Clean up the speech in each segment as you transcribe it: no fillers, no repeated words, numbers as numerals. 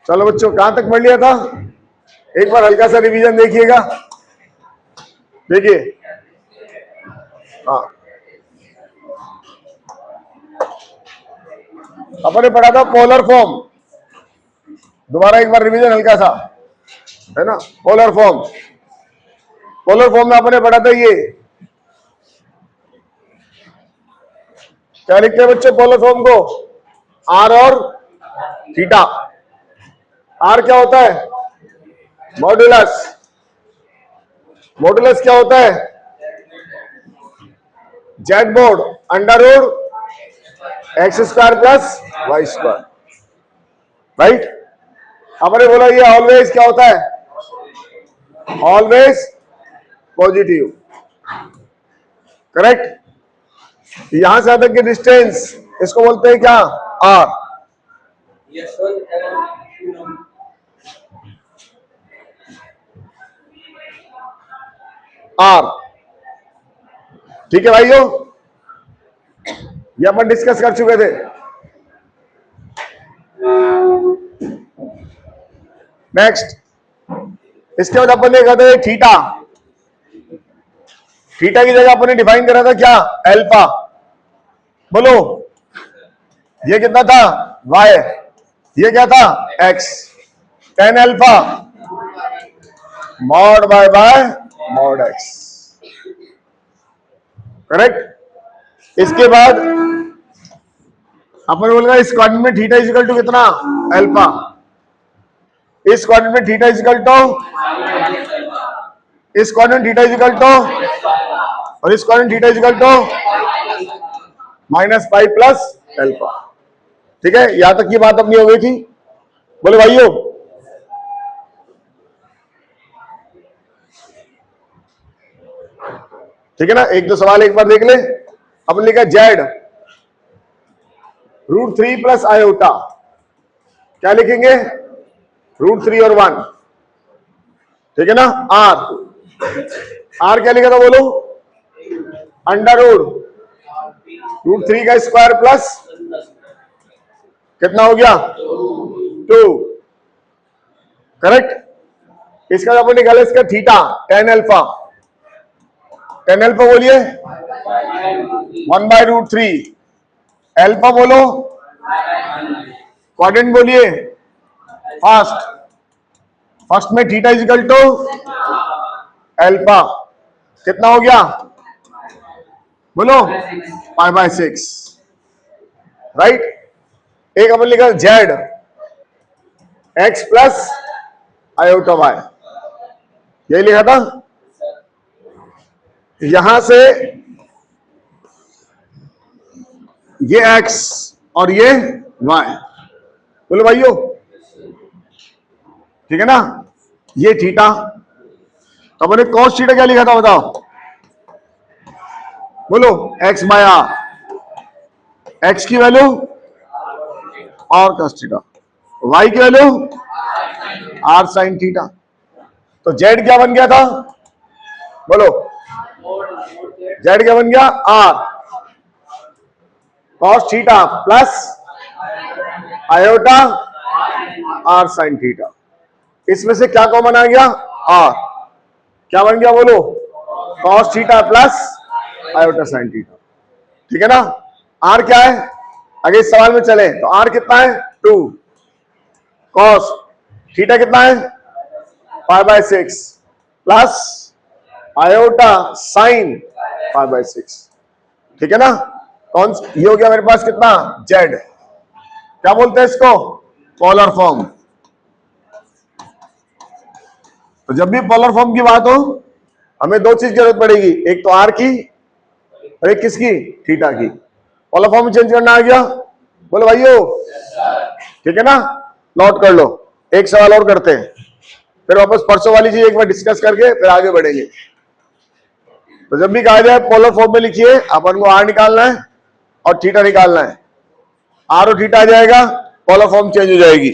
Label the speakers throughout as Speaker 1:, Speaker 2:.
Speaker 1: चलो बच्चों, कहां तक पढ़ लिया था? एक बार हल्का सा रिवीजन देखिएगा। देखिए, हाँ, अपन ने पढ़ा था पोलर फॉर्म। दोबारा एक बार रिवीजन हल्का सा, है ना। पोलर फॉर्म, पोलर फॉर्म में अपन ने पढ़ा था ये क्या लिखते हैं बच्चे पोलर फॉर्म को? आर और थीटा। आर क्या होता है? मॉड्यूलस। मॉड्यूलस क्या होता है? जेड बोर्ड under root x square plus y square, right. हमने बोला ये ऑलवेज क्या होता है? Always positive, correct. यहां से तक की डिस्टेंस इसको बोलते हैं क्या? आर। आर, ठीक है भाइयों, ये अपन डिस्कस कर चुके थे। नेक्स्ट, इसके बाद अपन ने कहते हैं थीटा। थीटा की जगह अपन ने डिफाइन करा था क्या? अल्फा। बोलो, ये कितना था? वाई। ये क्या था? X. Tan alpha mod y by mod x, correct. इसके बाद अपन बोलेगा इस क्वाड्रेंट में थीटा इजिकल टू कितना? अल्फा। इस क्वाड्रेंट में थीटा इजिकल टू, इस क्वाड्रेंट थीटा इजिकल टू, और इस quadrant theta equal to minus pi plus alpha. ठीक है, यहां तक की बात अपनी हो गई थी। बोले भाइयों, ठीक है ना। एक दो सवाल एक बार देख ले। अपन लिखा जेड √3 प्लस आयोटा, क्या लिखेंगे? √3 और 1, ठीक है ना। आर, आर क्या लिखा था बोलो? अंडर √3 का स्क्वायर प्लस कितना हो गया? 2, करेक्ट। इसका अपन निकाले इसका theta, tan alpha. Tan alpha बोलिए 1/√3। अल्फा बोलो, क्वाड्रेंट बोलिए फर्स्ट। फर्स्ट में थीटा इजिकल टू अल्फा, कितना हो गया बोलो? π/6, राइट। एक अपन लिखा z x plus iota y, यही लिखा था। यहां से ये एक्स और ये वाई, बोलो भाइयों, ठीक है ना। ये थीटा, तो अपने कॉस थीटा क्या लिखा था बताओ? बोलो एक्स बाय आर, एक्स की वैल्यू और कॉस थीटा, वाई की वैल्यू आर साइन थीटा। तो जेड क्या बन गया था बोलो? जेड क्या बन गया? R cos theta plus iota r sine theta. इसमें से क्या कॉमन आ गया? आर। क्या बन गया बोलो? Cos theta plus iota sine theta, ठीक है ना। आर क्या है? अगर इस सवाल में चले तो आर कितना है? 2। कॉस थीटा कितना है? π/6 प्लस आयोटा साइन π/6, ठीक है ना। कौन ये हो गया मेरे पास कितना? जेड। क्या बोलते हैं इसको? Polar form. तो जब भी पोलर फॉर्म की बात हो, हमें दो चीज जरूरत पड़ेगी, एक तो आर की और एक किसकी? थीटा की। पोलर फॉर्म में चेंज करना आ गया? बोलो भाइयों, ठीक है ना। नोट कर लो। एक सवाल और करते हैं, फिर वापस परसों वाली चीज एक बार डिस्कस करके फिर आगे बढ़ेंगे। तो जब भी कहा जाए पोलर फॉर्म में लिखिए, अपन को आर निकालना है और थीटा निकालना है। आर और थीटा आ जाएगा, पोलर फॉर्म चेंज हो जाएगी।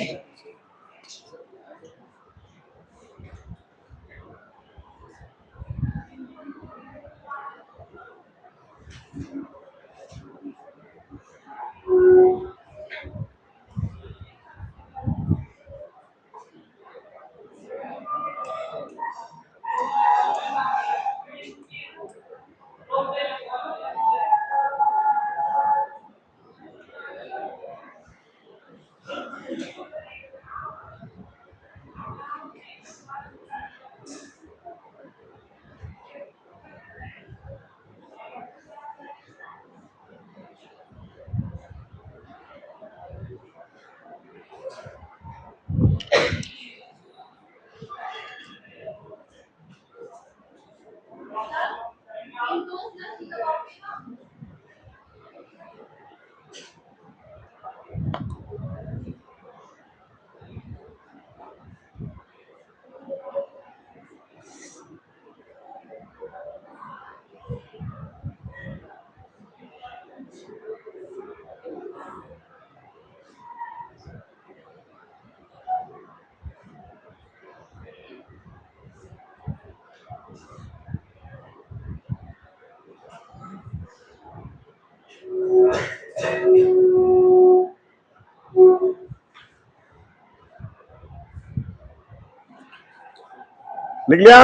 Speaker 1: लिख लिया?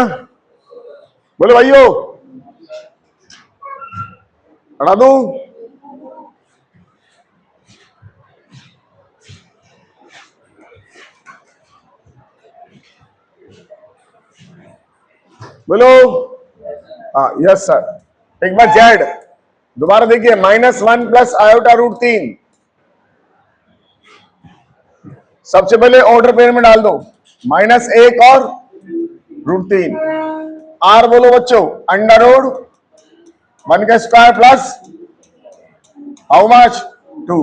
Speaker 1: बोलो भाइयों, हटा दूं? बोलो। हाँ, यस सर। एक बार जेड दोबारा देखिए, -1 प्लस आयोटा √3। सबसे पहले ऑर्डर पेयर में डाल दो, -1 और √3। आर बोलो बच्चों, √1 का स्क्वायर प्लस हाउ मच 2,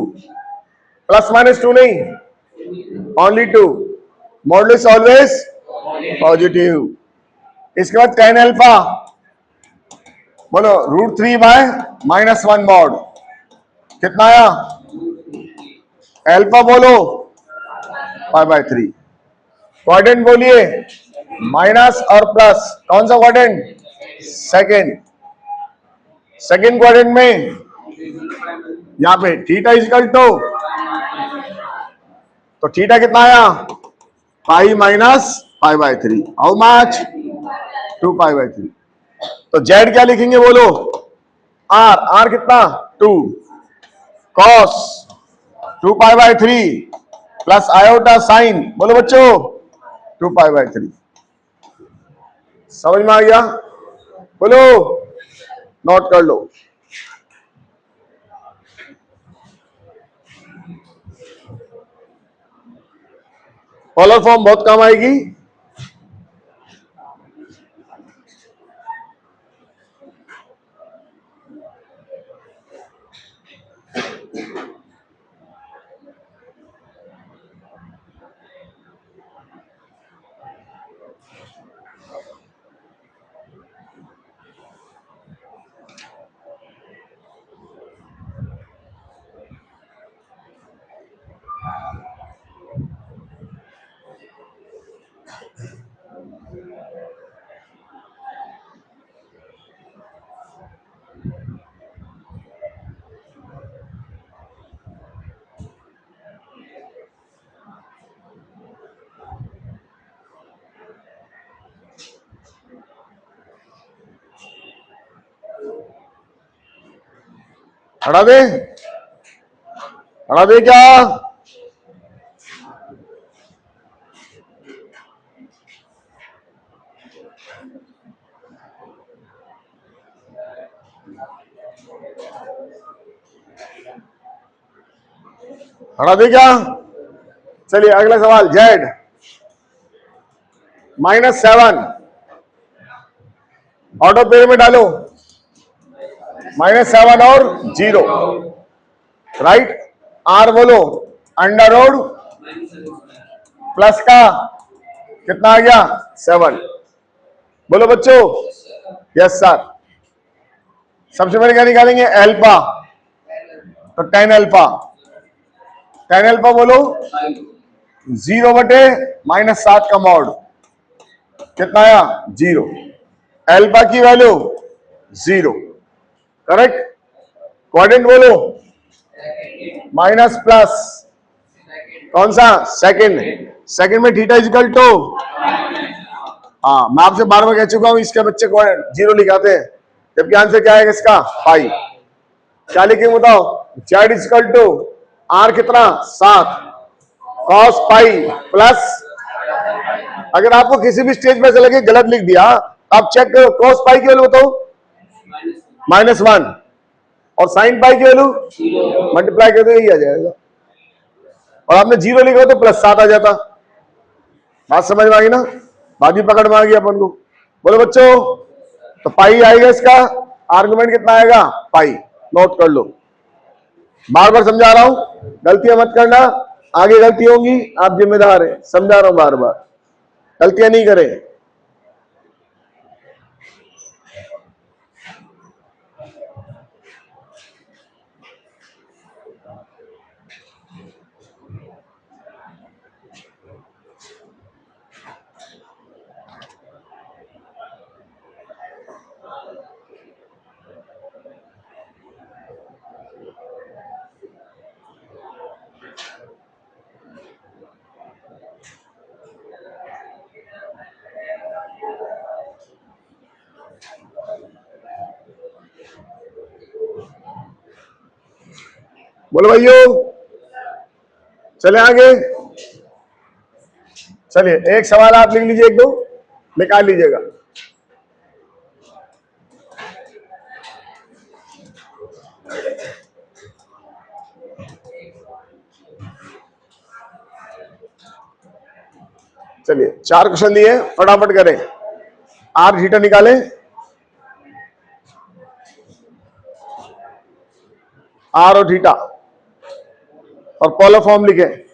Speaker 1: +-2 नहीं, ओनली 2। Modulus always positive. इसके बाद tan अल्फा बोलो √3 बाय -1 मॉड, कितना आया? अल्फा बोलो π/3। क्वाड्रेंट बोलिए माइनस और प्लस, कौन सा क्वाड्रेंट? सेकंड क्वाड्रेंट में यहां पे थीटा इक्वल तो थीटा कितना आया? Pi minus π/3। How much? 2π/3। तो जेड क्या लिखेंगे बोलो? आर कितना? 2 कॉस 2π/3 प्लस आयोटा साइन, बोलो बच्चों 2π/3। समझ में आ गया? बोलो, नोट कर लो। पोलर फॉर्म बहुत काम आएगी। हटा दे, हटा दे क्या? हटा दे क्या? चलिए अगला सवाल, जेड -7 ऑटो पेयर में डालो, -7 और 0, राइट। आर बोलो √ प्लस का कितना आ गया? 7। बोलो बच्चों, यस सर। सबसे पहले क्या निकालेंगे? अल्फा, तो tan अल्फा बोलो 0/- 7 का मॉड, कितना आया? 0। अल्फा की वैल्यू 0, करेक्ट। क्वाड्रेंट बोलो माइनस प्लस, कौन सा? सेकंड में थीटा इक्वल टू, हाँ मैं आपसे बार बार कह चुका हूं, इसके बच्चे 0 लिखाते हैं, जबकि आंसर क्या है इसका? पाई। क्या लिखेंगे बताओ? जेड इक्वल टू आर कितना? 7 कॉस पाई प्लस, अगर आपको किसी भी स्टेज पे ऐसा लगे गलत लिख दिया, आप चेक करो कॉस पाई की वैल्यू बताओ -1 और साइन पाई की वैल्यू मल्टीप्लाई कर दो, यही आ जाएगा। और आपने 0 लिखा तो +7 आ जाता। बात समझ में आ गई ना, बाकी पकड़ में आ गई अपन को। बोलो बच्चों, तो पाई आएगा, इसका आर्गुमेंट कितना आएगा पाई, नोट कर लो। बार बार समझा रहा हूं, गलतियां मत करना, आगे गलती होंगी आप जिम्मेदार हैं, समझा रहा हूं बार बार, गलतियां नहीं करें। बोलो भाइयों, चले आगे। चलिए एक सवाल आप लिख लीजिए, एक दो निकाल लीजिएगा। चलिए 4 क्वेश्चन दिए, फटाफट करें। आर थीटा निकालें, आर और थीटा, और पोलर फॉर्म लिखें।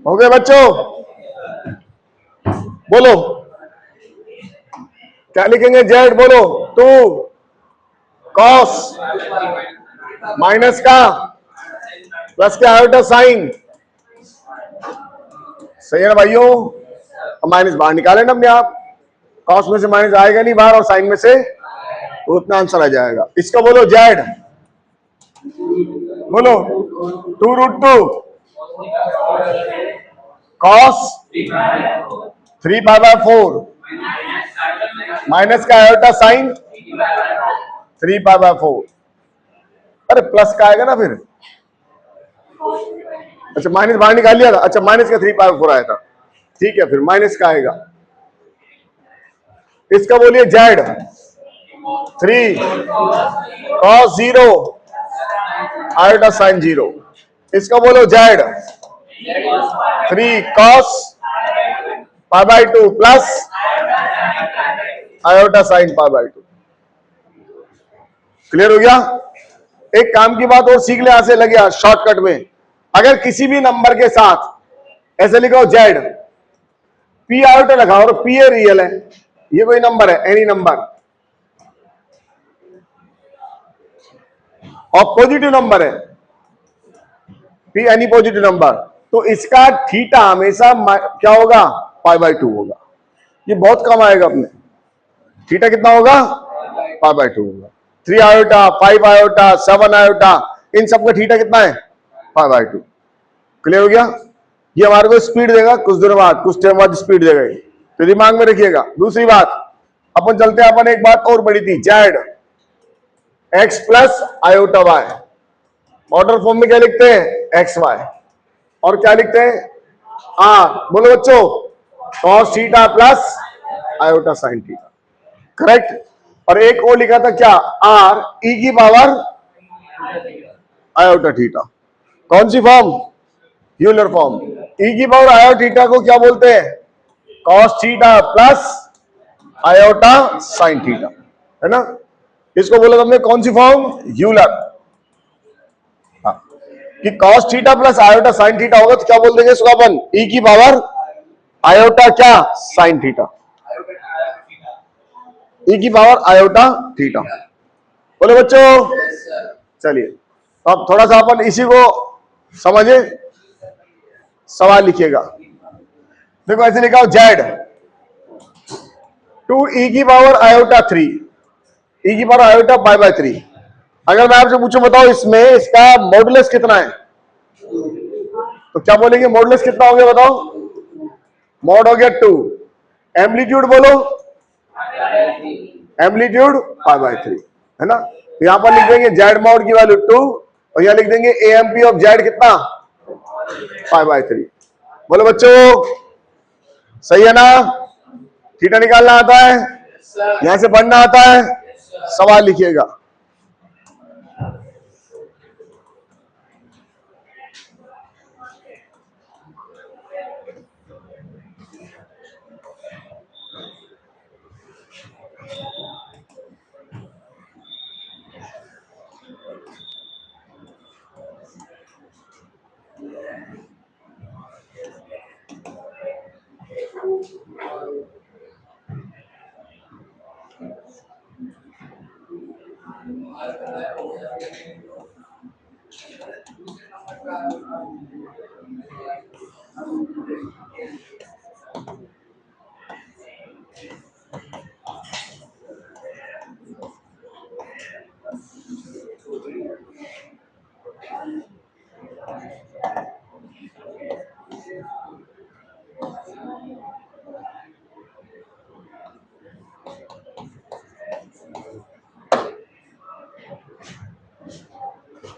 Speaker 1: हो गए बच्चों? बोलो क्या लिखेंगे? जेड बोलो। 2 कॉस माइनस का प्लस का आयोटा साइन। सही है ना भाइयों? अब माइनस बाहर निकाले ना अपने आप। कॉस में से माइनस आएगा नहीं बाहर और साइन में से तो उतना आंसर आ जाएगा। इसका बोलो जेड। बोलो 2√2 कॉस 3π/4 माइनस का आयोटा साइन 3π/4। अरे प्लस का आएगा ना फिर। अच्छा माइनस बाहर निकाल लिया था। अच्छा माइनस का 3π/4 आया था। ठीक है फिर माइनस का आएगा। इसका बोलिए जेड 3 cos 0 आयोटा साइन 0। इसका बोलो z 3 cos π/2 plus iota sine π/2। Clear हो गया? एक काम की बात और सीख ले, यहां से लग गया शॉर्टकट में। अगर किसी भी नंबर के साथ ऐसे लिखो जेड पी आयोटा लगा और पी ए रियल है, ये कोई नंबर है एनी नंबर और पॉजिटिव नंबर है पी एनी पॉजिटिव नंबर, तो इसका थीटा हमेशा क्या होगा? π/2 होगा। ये बहुत कम आएगा अपने। थीटा कितना होगा? π/2 होगा। 3 आयोटा 5 आयोटा 7 आयोटा इन सब का थीटा कितना है? π/2। क्लियर हो गया? ये हमारे को स्पीड देगा कुछ दिनों बाद, कुछ टाइम बाद स्पीड देगा, तो दिमाग में रखिएगा। दूसरी बात अपन चलते हैं, अपन एक बात और बड़ी थी, z x plus iota y. Order form में क्या लिखते हैं? X y. और क्या लिखते हैं? बोलो बच्चों, cos theta plus iota sine theta. Correct. और एक और लिखा था क्या? आर ई की पावर आयोटा थीटा। कौन सी फॉर्म? Euler form. ई की पावर आयोटा थीटा को क्या बोलते हैं? cos theta plus iota sine theta, है ना? इसको बोला तुमने कौन सी फॉर्म? यूलर। हाँ, कि cos theta plus iota sine theta होगा तो क्या बोल देंगे इसको अपन? ई की पावर आयोटा क्या? Sine theta. ई की पावर आयोटा थीटा। बोले बच्चों? चलिए तो अब थोड़ा सा अपन इसी को समझे। सवाल लिखिएगा। देखो ऐसे लिखा हो जेड 2 ई की पावर आयोटा 3 ई की पावर आयोटा π/3। अगर मैं आपसे पूछूं बताओ इसमें इसका मॉडुलस कितना है, तो क्या बोलेंगे? मॉडुलस कितना हो गया बताओ? मॉड हो गया 2। एम्पलीट्यूड बोलो? एम्पलीट्यूड π/3, है ना? तो यहां पर लिख देंगे जेड मॉड की वैल्यू 2 और यहां लिख देंगे एएमपी ऑफ जेड कितना? π/3। बोलो बच्चों सही है ना? थीटा निकालना आता है, यहां से पढ़ना आता है। सवाल लिखिएगा।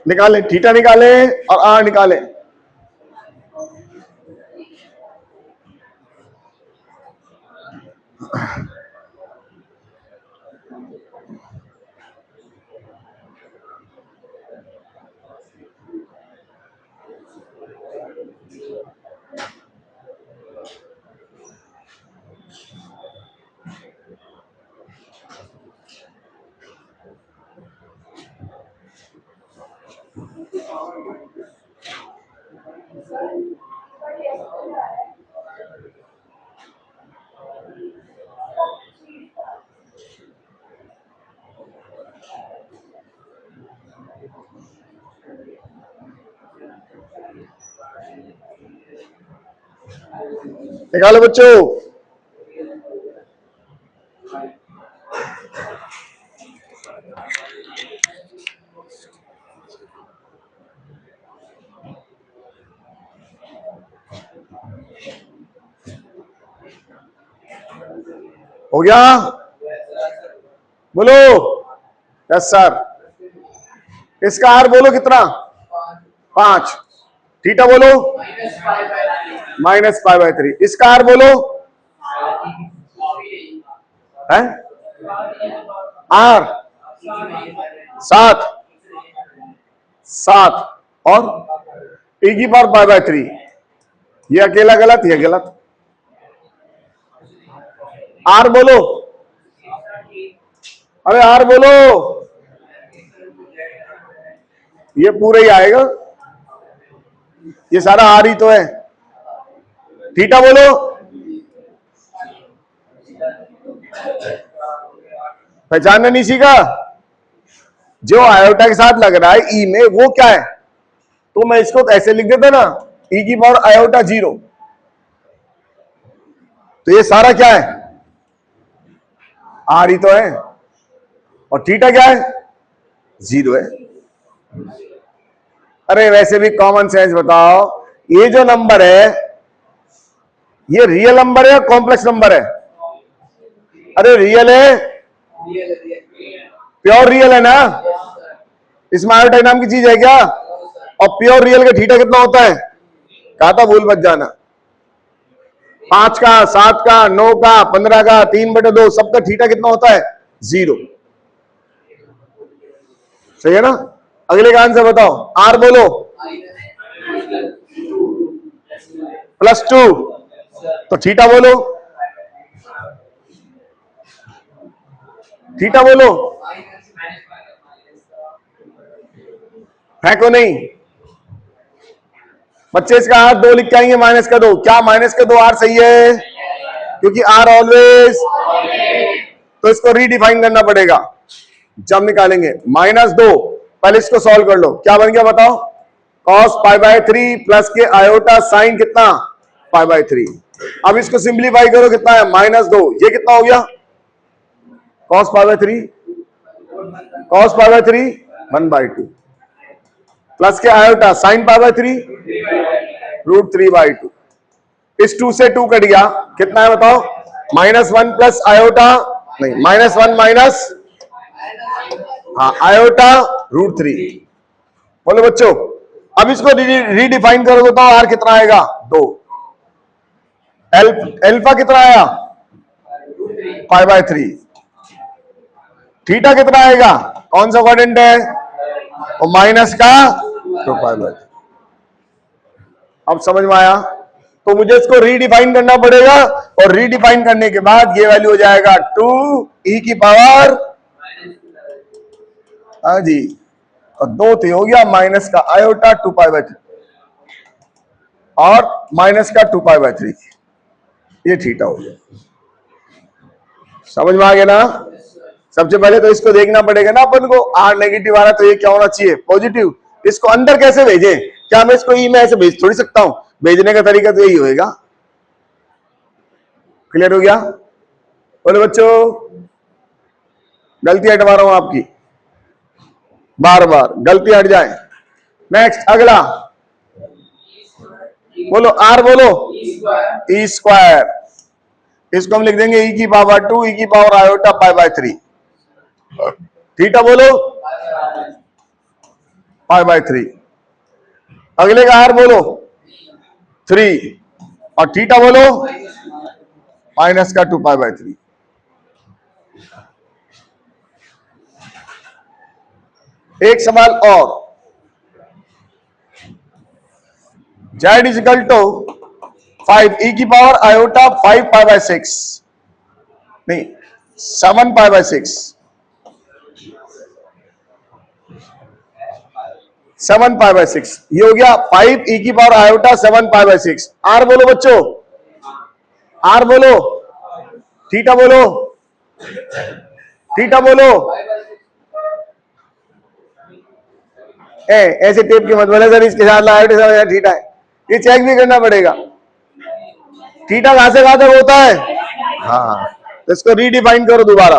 Speaker 1: निकालें, थीटा निकालें और आर निकालें। निकालो बच्चों। हो गया? बोलो। Yes sir. इसका आर बोलो कितना? 5। थीटा बोलो -π/3। इसका आर बोलो है आर 7 और e⁻π/3। ये अकेला गलत, ये गलत। आर बोलो। अरे आर बोलो। ये पूरा ही आएगा, ये सारा आर ही तो है। थीटा बोलो। पहचानना नहीं सीखा? जो आयोटा के साथ लग रहा है ई में, वो क्या है? तो मैं इसको ऐसे लिख देता ना, e⁻i/0। तो ये सारा क्या है? आर ही तो है। और थीटा क्या है? 0 है। अरे वैसे भी कॉमन सेंस बताओ, ये जो नंबर है ये रियल नंबर है या कॉम्प्लेक्स नंबर है? अरे रियल है, प्योर रियल है ना। इसमें आयोटा नाम की चीज है क्या? और प्योर रियल का थीटा कितना होता है? कहा था भूल मत जाना। 5 का, 7 का, 9 का, 15 का, 3/2 सबका थीटा कितना होता है? 0। सही है ना? अगले का आंसर बताओ। आर बोलो। +2। तो थीटा बोलो। थीटा बोलो। फेंको नहीं बच्चे, इसका आर 2 लिख के आएंगे -2। क्या -2 आर सही है? क्योंकि आर ऑलवेज, तो इसको रीडिफाइन करना पड़ेगा। जब निकालेंगे -2, पहले इसको सॉल्व कर लो। क्या बन गया बताओ? cos π/3 प्लस के आयोटा साइन कितना? π/3। अब इसको सिंप्लीफाई करो, कितना है? -2। ये कितना हो गया? cos π/3 1/2 प्लस के आयोटा साइन π/3 √3/2। इस 2 से 2 कट गया, कितना है बताओ? -1 प्लस आयोटा, नहीं -1 माइनस, हाँ, आयोटा √3। बोलो बच्चों। अब इसको रीडिफाइन करो, बताओ आर कितना आएगा? 2। अल्फा कितना आया? π/3। थीटा कितना आएगा? कौन सा क्वाड्रेंट है? और माइनस का, तो π/3। अब समझ में आया? तो मुझे इसको रीडिफाइन करना पड़ेगा, और रीडिफाइन करने के बाद ये वैल्यू हो जाएगा 2e⁻, हाँ जी, और 2 तो हो गया माइनस का आयोटा 2π/3 और माइनस का 2π/3। ये थीटा हो गया। समझ में आ गया ना? सबसे पहले तो इसको देखना पड़ेगा ना अपन को, आर नेगेटिव आ रहा तो ये क्या होना चाहिए? पॉजिटिव। इसको अंदर कैसे भेजें? क्या मैं इसको ई में ऐसे भेज थोड़ी सकता हूं? भेजने का तरीका तो यही होएगा। क्लियर हो गया? बोले बच्चों, गलती हटवा रहा हूं आपकी, बार बार गलती हट जाए। नेक्स्ट अगला बोलो। आर बोलो। e²। इसको हम लिख देंगे e⁻², e⁻i/π/3। थीटा बोलो π/3। अगले का आर बोलो 3, और थीटा बोलो माइनस का 2π/3। एक सवाल और, z = 5 e⁻i/5 π/6, नहीं 7 π/6, 7 π/6। ये हो गया 5 e⁻i/7 π/6। आर बोलो बच्चों। आर बोलो। थीटा बोलो। थीटा बोलो। ऐसे टेप के मत बोले सर, इसके साथ थीटा है, ये चेक भी करना पड़ेगा। थीटा कहां से कहां तक होता है? हाँ, तो इसको रीडिफाइन करो दोबारा।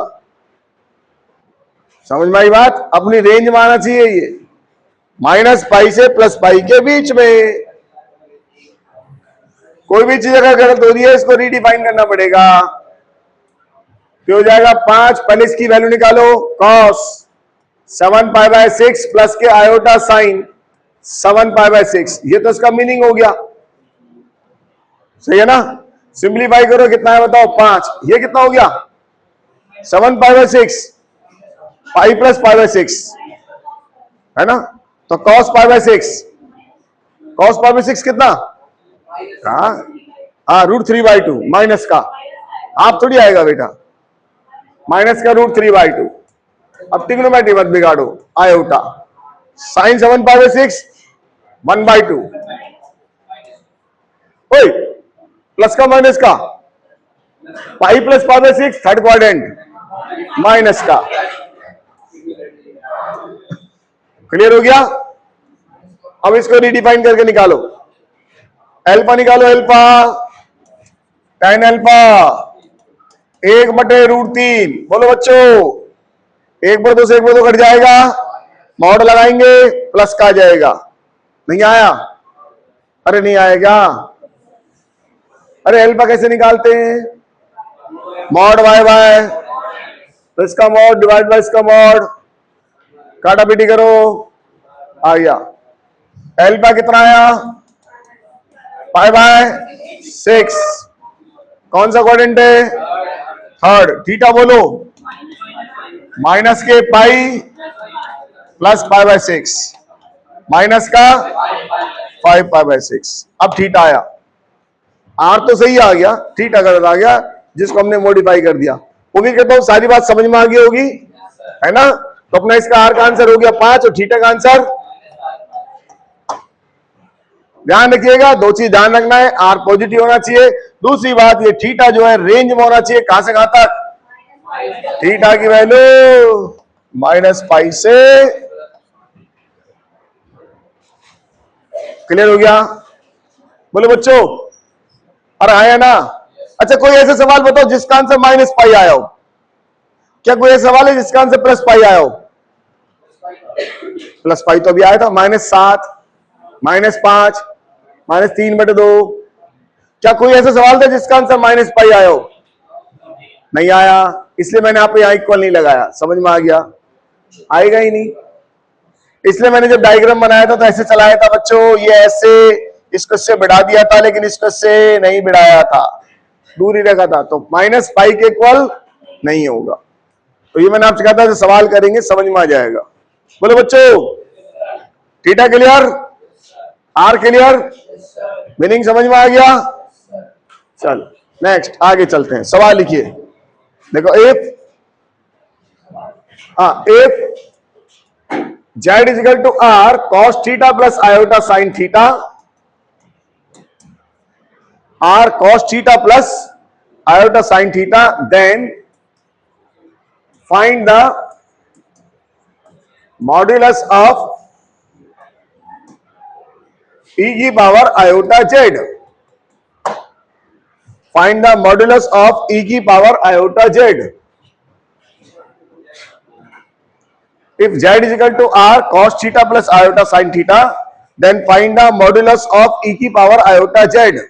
Speaker 1: समझ में आई बात? अपनी रेंज में आना चाहिए ये, -पाई से +पाई के बीच में। कोई भी चीज अगर गलत हो रही है इसको रीडिफाइन करना पड़ेगा। तो हो जाएगा 5, पहले इसकी वैल्यू निकालो, cos 7π/6 प्लस के आयोटा साइन 7π/6, ये तो इसका मीनिंग हो गया, सही है ना? सिंप्लीफाई करो, कितना है बताओ? 5। ये कितना हो गया? 7π/6, पाई प्लस π/6 है ना? तो cos π/6, cos π/6 कितना? हाँ, √3/2 माइनस का, आप थोड़ी आएगा बेटा, माइनस का √3/2। अब ट्रिग्नोमेट्री मत बिगाड़ो, आयोटा साइन 7π/6 1/2, ओए प्लस का माइनस का, pi plus π/6 third quadrant minus का, क्लियर हो गया? अब इसको रीडिफाइन करके निकालो, अल्फा निकालो, अल्फा tan अल्फा 1/√3, बोलो बच्चों, 1/2 से 1/2 कट जाएगा, मॉड लगाएंगे, प्लस का आ जाएगा, नहीं आया? अरे नहीं आएगा, अरे अल्फा कैसे निकालते हैं? मॉड y बाय इसका मॉड डिवाइड बाय इसका मॉड, काटा पीटी करो, आ गया। अल्फा कितना आया? π/6, कौन सा क्वाड्रेंट है? थर्ड। थीटा बोलो, माइनस के पाई प्लस π/6 माइनस का 5π/6। अब थीटा आया, आर तो सही आ गया, थीटा गलत आ गया, जिसको हमने मॉडिफाई कर दिया। वो भी कहता हूं सारी बात समझ में आ गई होगी, है ना? तो अपना इसका आर का आंसर हो गया 5 और थीटा का आंसर, ध्यान रखिएगा, दो चीज ध्यान रखना है, आर पॉजिटिव होना चाहिए, दूसरी बात ये थीटा जो है रेंज में होना चाहिए, कहां से कहां तक? थीटा की वैल्यू -पाई से, क्लियर हो गया? बोलो बच्चों, अरे आया ना? अच्छा, कोई ऐसे सवाल बताओ जिसका आंसर -पाई आया हो? क्या कोई ऐसा सवाल है जिसका आंसर +पाई आया हो? +पाई तो अभी आया था, -7, -5, -3/2। क्या कोई ऐसा सवाल था जिसका आंसर -पाई आया हो? नहीं आया, इसलिए मैंने आप यहां इक्वल नहीं लगाया। समझ में आ गया? आएगा ही नहीं, इसलिए मैंने जब डायग्राम बनाया था तो ऐसे चलाया था बच्चों, ये ऐसे, इसको से बढ़ा दिया था, लेकिन इसको से नहीं बढ़ाया था, दूर ही रखा था, तो -पाई के इक्वल नहीं होगा। तो ये मैंने आपसे कहा था, सवाल करेंगे समझ में आ जाएगा। बोलो बच्चों, theta clear, r clear, meaning समझ में आ गया? चलो नेक्स्ट आगे चलते हैं, सवाल लिखिए। देखो, if z equal to r cos theta plus iota sine theta, r cos theta plus iota sine theta, then find the modulus of e की power iota z, find the modulus of e की power iota z। if z is equal to r cos theta plus iota sin theta, then find the modulus of e की power iota z।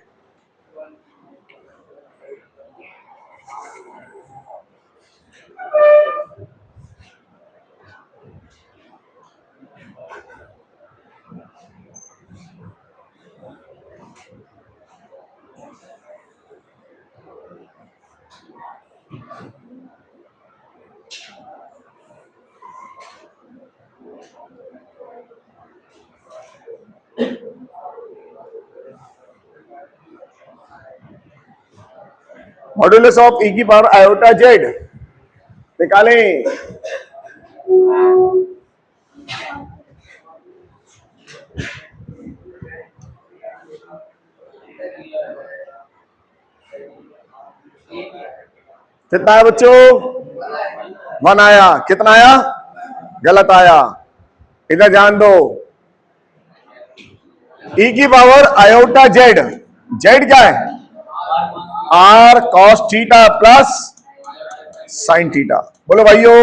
Speaker 1: Modulus of e की power iota Z निकालें। कितना आया बच्चों? 1 आया। कितना आया? गलत आया, इधर ध्यान दो। ई की पावर आयोटा जेड, जेड क्या है? R cos theta plus sine theta. बोलो भाइयों,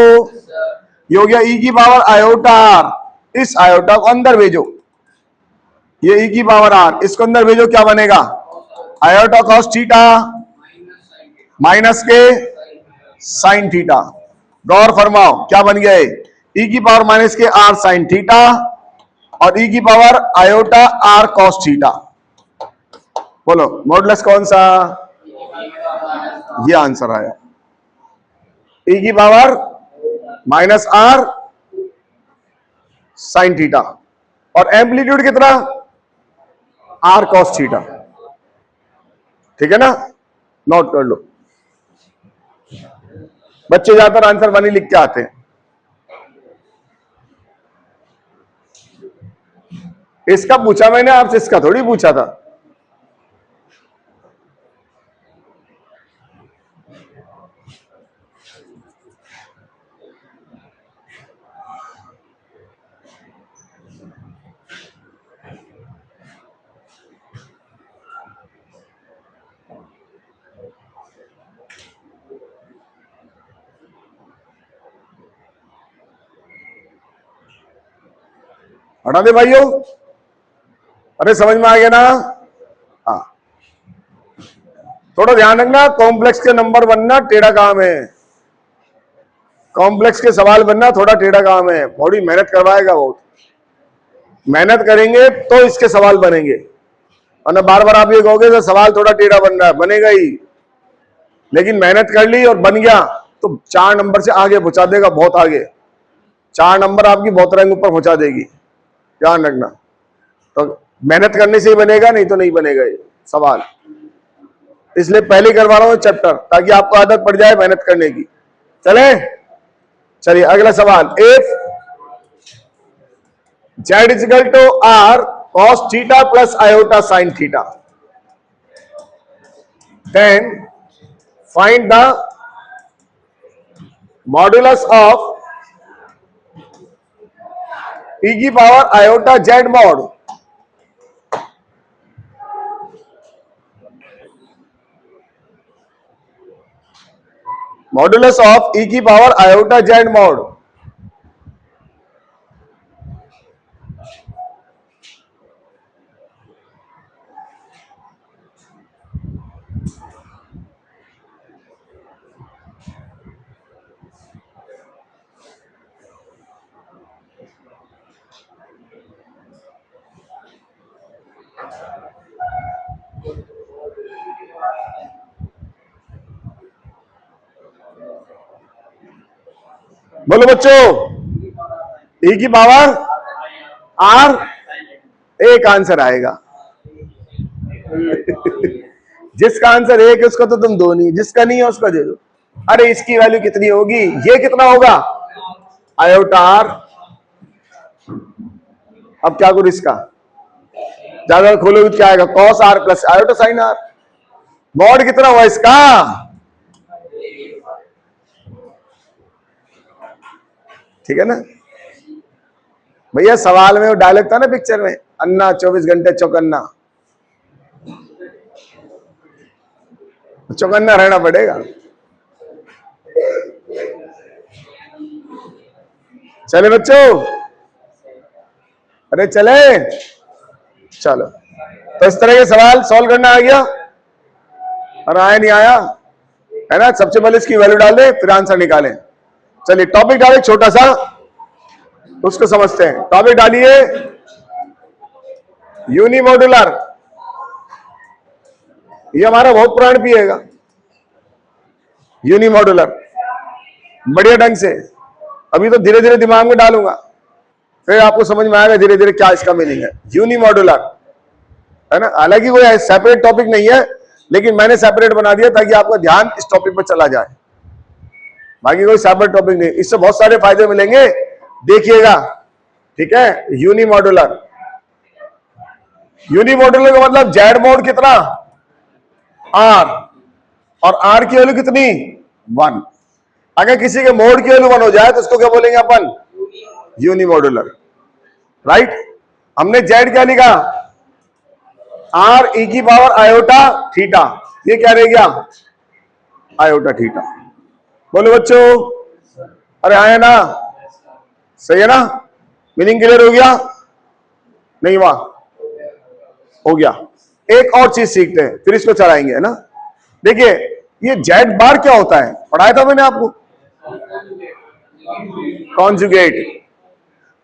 Speaker 1: ये हो गया ई की पावर आयोटा आर। इस आयोटा को अंदर भेजो, ये ई की पावर आर, इसको अंदर भेजो, क्या बनेगा? आयोटा कॉस थीटा माइनस के साइन थीटा। गौर फरमाओ क्या बन गया है? ई की पावर माइनस के आर साइन थीटा और ई की power iota r cos theta. बोलो मॉडुलस कौन सा? ये आंसर आया, ई की power minus r sine theta और एम्पलीट्यूड कितना? R cos theta. ठीक है ना, नोट कर लो। बच्चे ज्यादातर आंसर बनी लिख के आते हैं। इसका पूछा मैंने आपसे, इसका थोड़ी पूछा था। हटा दे भाइयों, अरे समझ में आ गया ना? हाँ, थोड़ा ध्यान रखना, कॉम्प्लेक्स के नंबर बनना टेढ़ा काम है। कॉम्प्लेक्स के सवाल बनना थोड़ा टेढ़ा काम है, थोड़ी मेहनत करवाएगा। बहुत मेहनत करेंगे तो इसके सवाल बनेंगे, और ना बार बार आप ये कहोगे तो सवाल थोड़ा टेढ़ा बन रहा है, बनेगा ही। लेकिन मेहनत कर ली और बन गया तो 4 नंबर से आगे पहुंचा देगा, बहुत आगे। 4 नंबर आपकी बहुत रंग ऊपर पहुंचा देगी, ध्यान रखना। तो मेहनत करने से ही बनेगा, नहीं तो नहीं बनेगा ये सवाल। इसलिए पहले करवा रहा हूं चैप्टर, ताकि आपको आदत पड़ जाए मेहनत करने की। चलिए अगला सवाल। If z is equal to r cos theta plus iota sine theta, then find the modulus of e की power iota z mod. Modulus of e की पावर आयोटा z मॉड। बोलो बच्चों, e की पावर r, एक answer आएगा। जिसका answer एक है उसको तो तुम दो नहीं, जिसका नहीं है उसको दे दो। अरे इसकी वैल्यू कितनी होगी? ये कितना होगा? Iota r. अब क्या करूं इसका? ज्यादा खोलोगे तो क्या आएगा? Cos r plus iota sine r. Mod कितना हुआ इसका? ठीक है ना भैया? सवाल में वो डायलॉग था ना पिक्चर में, अन्ना 24 घंटे चौकन्ना। चौकन्ना रहना पड़ेगा। चले बच्चों, अरे चले, चलो। तो इस तरह के सवाल सॉल्व करना आ गया, और आया नहीं आया है ना? सबसे पहले इसकी वैल्यू डाल दे, फिर आंसर निकालें। चलिए टॉपिक डाले छोटा सा, उसको समझते हैं। टॉपिक डालिए यूनिमॉड्यूलर। ये हमारा बहुत पुराना पिएगा यूनिमॉड्यूलर, बढ़िया ढंग से। अभी तो धीरे धीरे दिमाग में डालूंगा, फिर आपको समझ में आएगा धीरे धीरे क्या इसका मीनिंग है। यूनिमॉड्यूलर है ना? हालांकि कोई सेपरेट टॉपिक नहीं है, लेकिन मैंने सेपरेट बना दिया ताकि आपका ध्यान इस टॉपिक पर चला जाए। बाकी कोई सेपरेट टॉपिक नहीं। इससे बहुत सारे फायदे मिलेंगे, देखिएगा। ठीक है, यूनिमॉड्यूलर। यूनिमॉड्यूलर का मतलब जेड मोड कितना? आर, और आर की वैल्यू कितनी? 1। अगर किसी के मोड की वैल्यू 1 हो जाए तो उसको क्या बोलेंगे अपन? यूनिमॉड्यूलर। राइट? हमने जेड क्या लिखा? आर ई की पावर आयोटा थीटा, ये क्या रह गया? Iota theta. बोलो बच्चों, अरे आए ना, सही है ना? मीनिंग क्लियर हो गया? नहीं हुआ? हो गया। एक और चीज सीखते हैं फिर इसको चलाएंगे, है ना? देखिए, ये जेड बार क्या होता है, पढ़ाया था मैंने आपको, कॉन्जुगेट।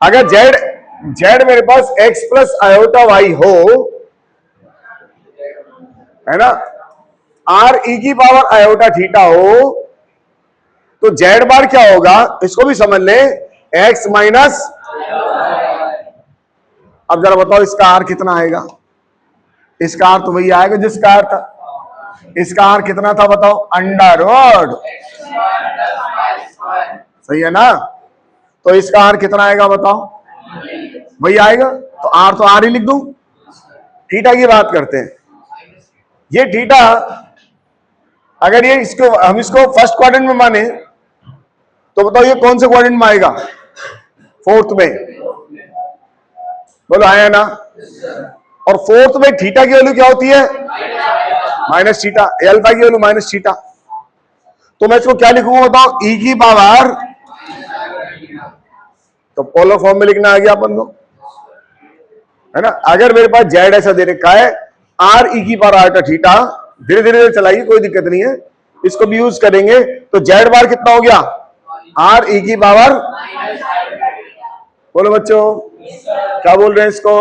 Speaker 1: अगर जेड जेड मेरे पास एक्स प्लस आयोटा वाई हो, है ना, आर ई की पावर आयोटा थीटा हो, तो जेड बार क्या होगा इसको भी समझ ले, एक्स माइनस। अब जरा बताओ इसका आर कितना आएगा? इसका आर तो वही आएगा जिसका आर था। इसका आर कितना था बताओ? अंडर रूट, सही है ना? तो इसका आर कितना आएगा बताओ? वही आएगा। तो आर ही लिख दूं। थीटा की बात करते हैं। ये थीटा, अगर ये इसको हम इसको फर्स्ट क्वाड्रेंट में माने, तो बताओ ये कौन से क्वाड्रेंट में आएगा? फोर्थ में। बोलो आया ना? और फोर्थ में थीटा की वैल्यू क्या होती है? Minus theta. अल्फा की वैल्यू माइनस थीटा। तो मैं इसको क्या लिखूंगा बताओ? ई की पावर, तो पोलर फॉर्म में लिखना आ गया अपन को, है ना? अगर मेरे पास जेड ऐसा दे रखा है, आर ई की पावर आर का थीटा, धीरे धीरे चलाइए, कोई दिक्कत नहीं है, इसको भी यूज करेंगे। तो जेड बार कितना हो गया? आर ई की पावर, बोलो बच्चों क्या बोल रहे हैं इसको?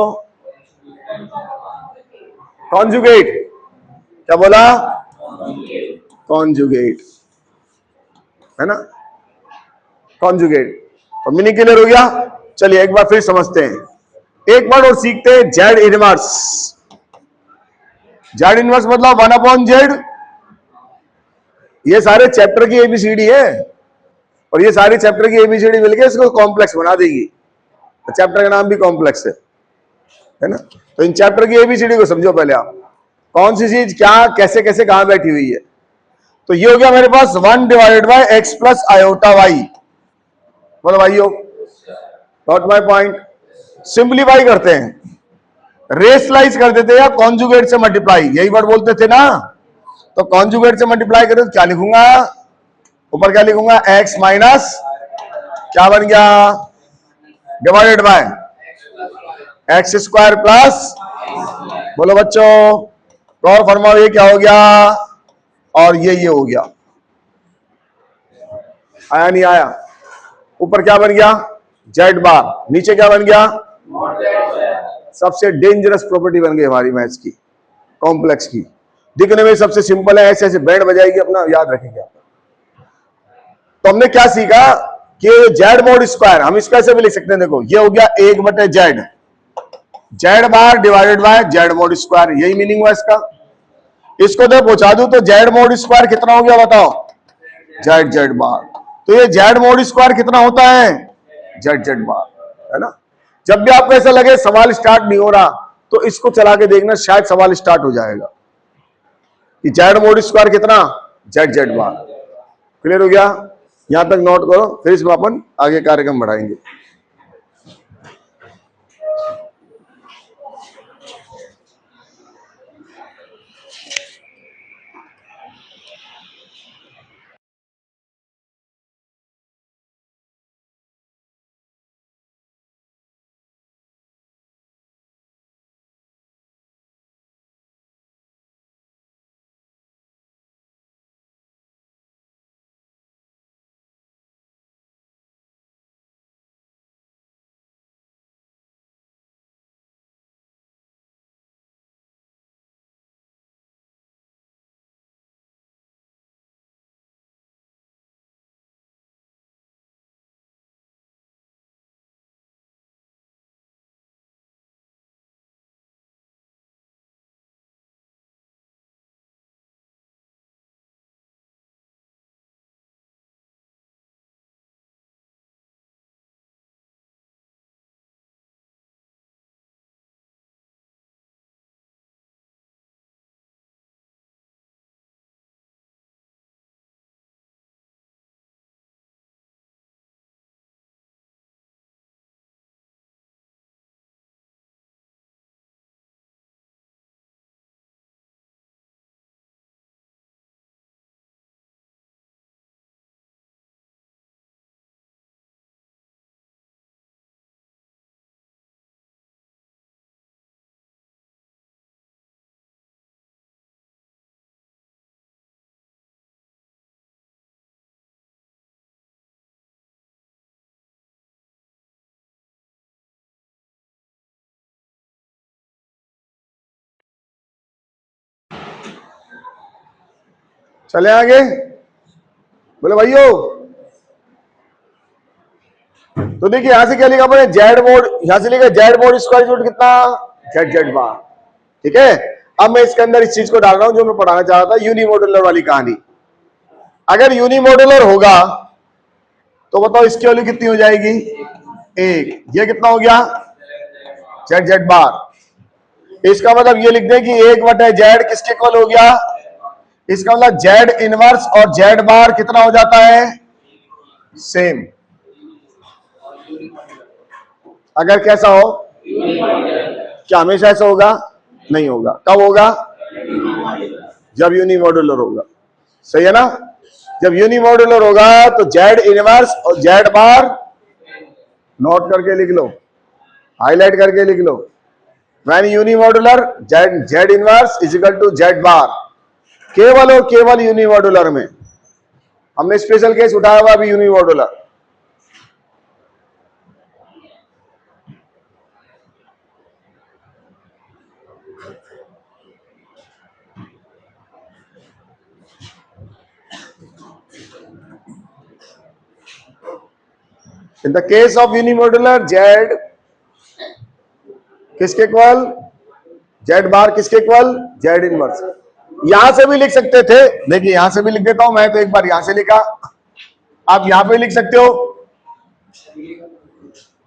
Speaker 1: कॉन्जुगेट। क्या बोला? कॉन्जुगेट, है ना? कॉन्जुगेट। तो मीनिंग क्लियर हो गया? चलिए एक बार फिर समझते हैं, एक बार और सीखते हैं। जेड इनवर्स, जेड इनवर्स मतलब 1/z। ये सारे चैप्टर की एबीसीडी है, और ये सारी चैप्टर की एबीसीडी मिलकर इसको कॉम्प्लेक्स बना देगी। तो चैप्टर का नाम भी कॉम्प्लेक्स है ना? तो इन चैप्टर की एबीसीडी को समझो पहले आप, कौन सी चीज क्या कैसे कैसे कहां बैठी हुई है। तो ये हो गया मेरे पास 1/x प्लस आयोटा वाई। बोलो भाइयों, नॉट माई पॉइंट। सिंप्लीफाई करते हैं, रेशलाइज कर देते हैं या कॉन्जुगेट से मल्टीप्लाई, यही वर्ड बोलते थे ना? तो कॉन्जुगेट से मल्टीप्लाई करें तो क्या लिखूंगा? ऊपर क्या लिखूंगा? एक्स माइनस, क्या बन गया? Divided by x square plus, बोलो बच्चों गौर फरमाओ ये क्या हो गया? और ये हो गया। आया नहीं आया? ऊपर क्या बन गया? जेड बार। नीचे क्या बन गया? सबसे डेंजरस प्रॉपर्टी बन गई हमारी मैथ्स की, कॉम्प्लेक्स की। दिखने में सबसे सिंपल है, ऐसे ऐसे बैंड बजाएगी, अपना याद रखेंगे आप। तो हमने क्या सीखा कि जेड मॉड स्क्वायर हम इसको ऐसे भी लिख सकते हैं, देखो ये हो गया 1/जेड, z bar divided by z mod square, यही मीनिंग हुआ इसका। इसको तो पहुंचा दूं तो जेड मॉड स्क्वायर कितना हो गया बताओ? जेड जेड बार। तो ये जेड मॉड स्क्वायर कितना होता है? जेड जेड बार, है ना? जब भी आपको ऐसा लगे सवाल स्टार्ट नहीं हो रहा, तो इसको चला के देखना, शायद सवाल स्टार्ट हो जाएगा कि जेड मॉड स्क्वायर कितना? जेड जेड बार। क्लियर हो गया? यहां तक नोट करो, फिर इसमें अपन आगे कार्यक्रम बढ़ाएंगे। चले आगे, बोले भाइयों। तो देखिए यहां से क्या लिखा अपने, जेड मोड, यहां से लिखा जेड मोड स्क्वायर रूट कितना, जेड जेड बार। ठीक है, अब मैं इसके अंदर इस चीज को डाल रहा हूं जो मैं पढ़ाना चाह रहा था, यूनिमॉड्यूलर वाली कहानी। अगर यूनिमॉड्यूलर होगा तो बताओ इसकी वैल्यू कितनी हो जाएगी, एक। ये कितना हो गया, जेड जेड बार। इसका मतलब ये लिख दें कि एक बटे जेड किसके इक्वल हो गया, इसका मतलब जेड इनवर्स और जेड बार कितना हो जाता है, सेम। अगर कैसा हो, क्या हमेशा ऐसा होगा, नहीं होगा। कब होगा, जब यूनिमॉड्यूलर होगा। सही है ना, जब यूनिमॉड्यूलर होगा तो जेड इनवर्स और जेड बार, नोट करके लिख लो, हाईलाइट करके लिख लो। When unimodular z z inverse is equal to z bar, केवल और केवल यूनिमॉड्यूलर में। हमने स्पेशल केस उठाया हुआ अभी unimodular. In the case of unimodular z किसके इक्वल, जेड बार किसके इक्वल, जेड इनवर्स। यहां से भी लिख सकते थे, देखिए यहां से भी लिख देता हूं मैं, तो एक बार यहां से लिखा, आप यहां पे लिख सकते हो।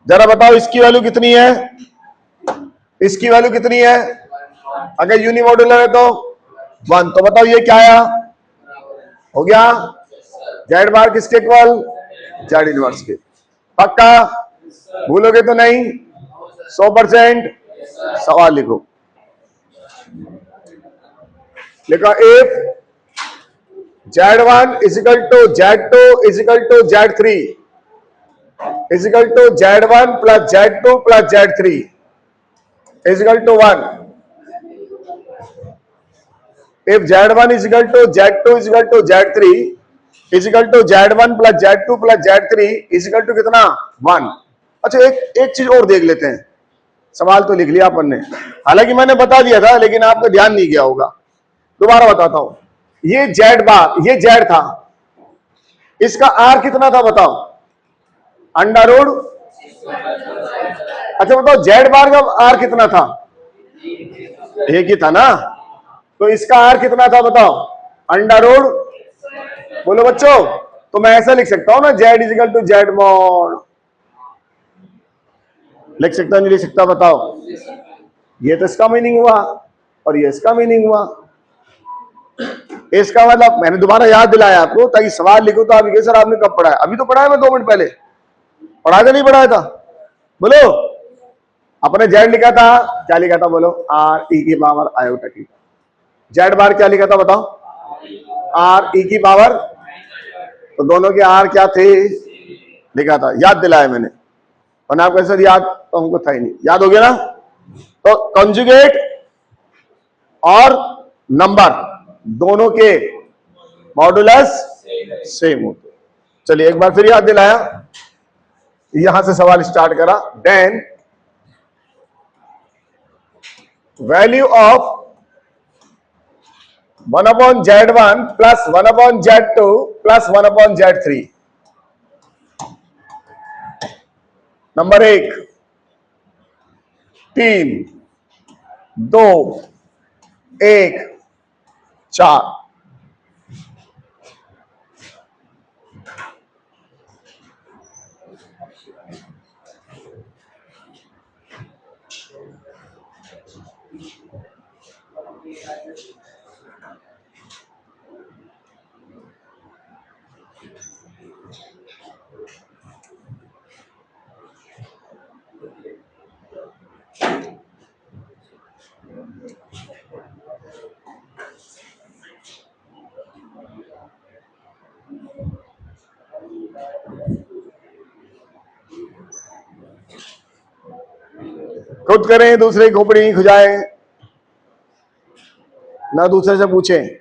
Speaker 1: जरा बताओ इसकी वैल्यू कितनी है, इसकी वैल्यू कितनी है, अगर यूनिमॉड्यूलर है तो 1। तो बताओ ये क्या आया, हो गया जेड बार किसके इक्वल, जेड इनवर्स के। पक्का, भूलोगे तो नहीं, 100%। सवाल लिखो, लिखो if Z1 is equal to Z2 is equal to Z3 is equal to Z1 plus Z2 plus Z3 is equal to 1. If Z1 is equal to Z2 is equal to Z3 is equal to Z1 plus Z2 plus Z3 is equal to कितना, 1। अच्छा एक चीज और देख लेते हैं, सवाल तो लिख लिया अपन ने, हालांकि मैंने बता दिया था लेकिन आपको ध्यान नहीं गया होगा, दोबारा बताता हूं। ये जेड बार, ये जेड था, इसका आर कितना था बताओ, अंडर रूट। अच्छा बताओ जेड बार का आर कितना था, एक ही था ना, तो इसका आर कितना था बताओ, अंडर रूट। बोलो बच्चों, तो मैं ऐसा लिख सकता हूं ना, z equal to z mod, लिख सकता नहीं लिख सकता बताओ। ये तो इसका मीनिंग हुआ और ये इसका मीनिंग हुआ। इसका मतलब मैंने दोबारा याद दिलाया आपको ताकि सवाल लिखो तो आप ये सर आपने कब पढ़ा है, अभी तो पढ़ा है मैं 2 मिनट पहले, पढ़ा था नहीं पढ़ाया था, बोलो। अपने जेड लिखा था, क्या लिखा था बोलो, आर ई की पावर आयोटा की। जेड बार क्या लिखा था बताओ, आर ई की पावर, तो दोनों के आर क्या थे लिखा था, याद दिलाया मैंने, और आपको सर याद तो हमको था ही नहीं, याद हो गया ना। तो कंजुगेट और नंबर दोनों के मॉडुलस सेम होते। चलिए एक बार फिर याद दिलाया, यहां से सवाल स्टार्ट करा। Then value of 1/Z1 plus 1/Z2 plus 1/Z3। Number 1, 3, 2, 1, 4। खुद करें, दूसरे की खोपड़ी नहीं खुजाए, ना दूसरे से पूछें।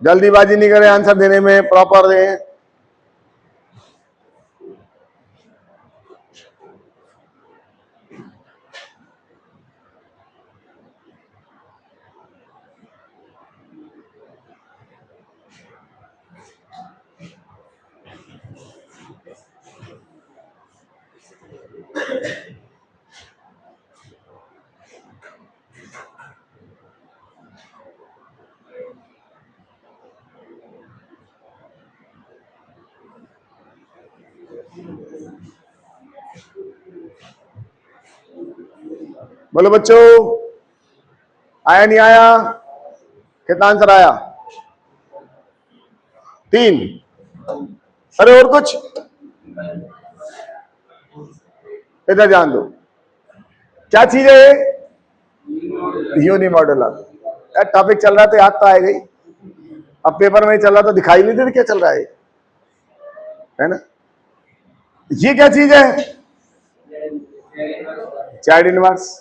Speaker 1: जल्दीबाजी नहीं करें आंसर देने में, प्रॉपर दें। बोलो बच्चों, आया नहीं आया? कितना आंसर आया? 3। अरे और कुछ? इधर ध्यान दो, क्या चीज है ये? यूनिमॉड्यूलर। टॉपिक चल रहा है तो याद तो आएगा ही। अब पेपर में चल रहा तो दिखाई नहीं देता क्या चल रहा है ना? ये क्या चीज है? Z inverse.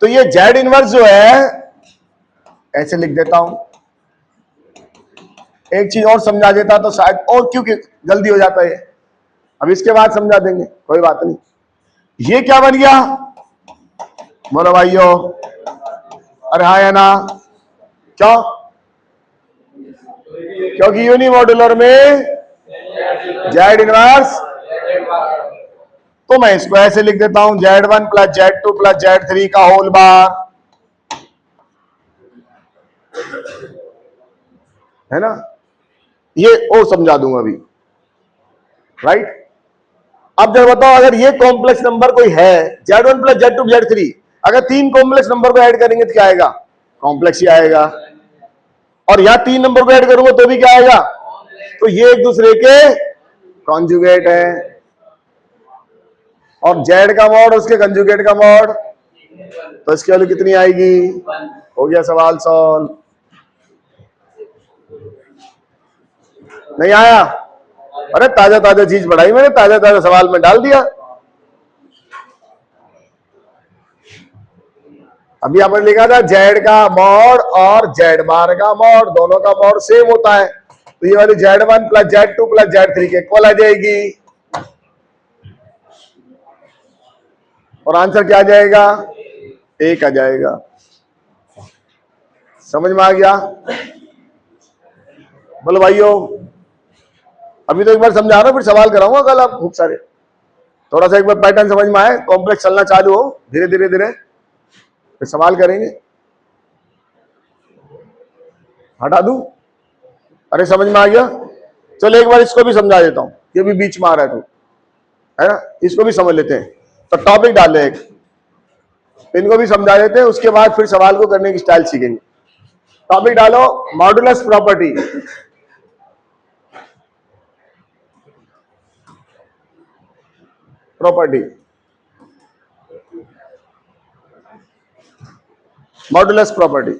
Speaker 1: तो ये जेड इनवर्स जो है, ऐसे लिख देता हूं। एक चीज और समझा देता तो शायद और क्योंकि जल्दी हो जाता है। अब इसके बाद समझा देंगे, कोई बात नहीं। ये क्या बन गया? बोलो भाइयों, अरे हाँ या ना? क्यों? क्योंकि यूनिमॉड्यूलर में जेड इनवर्स। तो मैं इसको ऐसे लिख देता हूं, Z1 plus Z2 plus Z3 का होल बार, है ना? ये और समझा दूंगा अभी, राइट? अब जब बताओ, अगर ये कॉम्प्लेक्स नंबर कोई है, Z1 प्लस Z2 Z3, अगर 3 कॉम्प्लेक्स नंबर को ऐड करेंगे तो क्या आएगा? कॉम्प्लेक्स ही आएगा। और यहां 3 नंबर को ऐड करूंगा तो भी क्या आएगा? तो ये एक दूसरे के कॉन्जुगेट है। और Z का मॉड उसके कंजुगेट का मॉड, तो इसकी वैल्यू कितनी आएगी? हो गया सवाल सॉल्व। नहीं आया? अरे ताजा ताजा चीज पढ़ाई मैंने, ताजा ताजा सवाल में डाल दिया। अभी आपने लिखा था Z का मॉड और Z बार का मॉड, दोनों का मॉड सेम होता है, तो ये वाली Z1 plus Z2 plus Z3 के इक्वल आ जाएगी। और आंसर क्या आ जाएगा? 1 आ जाएगा। समझ में आ गया? बोलो भाइयों, अभी तो एक बार समझा रहा हूं, फिर सवाल कराऊंगा कल आप खूब सारे। थोड़ा सा एक बार पैटर्न समझ में आए, कॉम्प्लेक्स चलना चालू हो, धीरे धीरे धीरे फिर सवाल करेंगे। हटा दूं? अरे समझ में आ गया? चलो एक बार इसको भी समझा देता हूं, ये भी बीच में आ रहा है, तो है ना, इसको भी समझ लेते हैं। तो टॉपिक डाल ले, इनको भी समझा देते हैं, उसके बाद फिर सवाल को करने की स्टाइल सीखेंगे। टॉपिक डालो, मॉडुलस प्रॉपर्टी। Modulus property.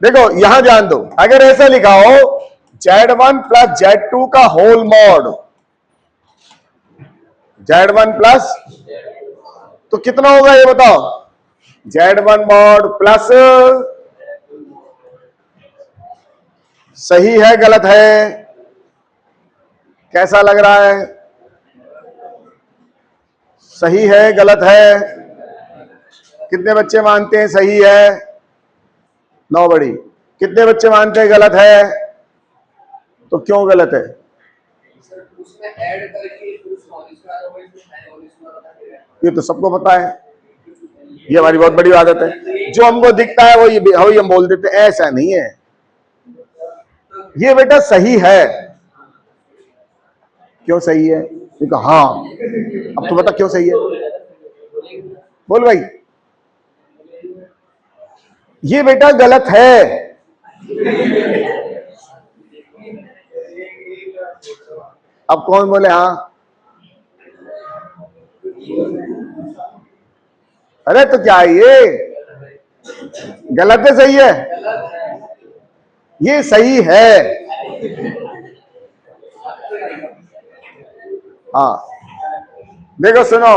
Speaker 1: देखो यहां ध्यान दो, अगर ऐसा लिखा हो Z1 प्लस Z2 का होल मॉड, Z1 प्लस, तो कितना होगा ये बताओ? Z1 मॉड प्लस, सही है गलत है? कैसा लग रहा है? सही है गलत है? कितने बच्चे मानते हैं सही है? नोबडी। कितने बच्चे मानते हैं गलत है? तो क्यों गलत है? ये तो सबको पता है, ये हमारी बहुत बड़ी आदत है, जो हमको दिखता है वही हम बोल देते हैं। ऐसा नहीं है, ये बेटा सही है। क्यों सही है? देखो हाँ, अब तो बता क्यों सही है, बोल भाई। ये बेटा गलत है। अब कौन बोले हाँ? अरे तो क्या ये गलत है सही है? ये सही है। हाँ देखो सुनो,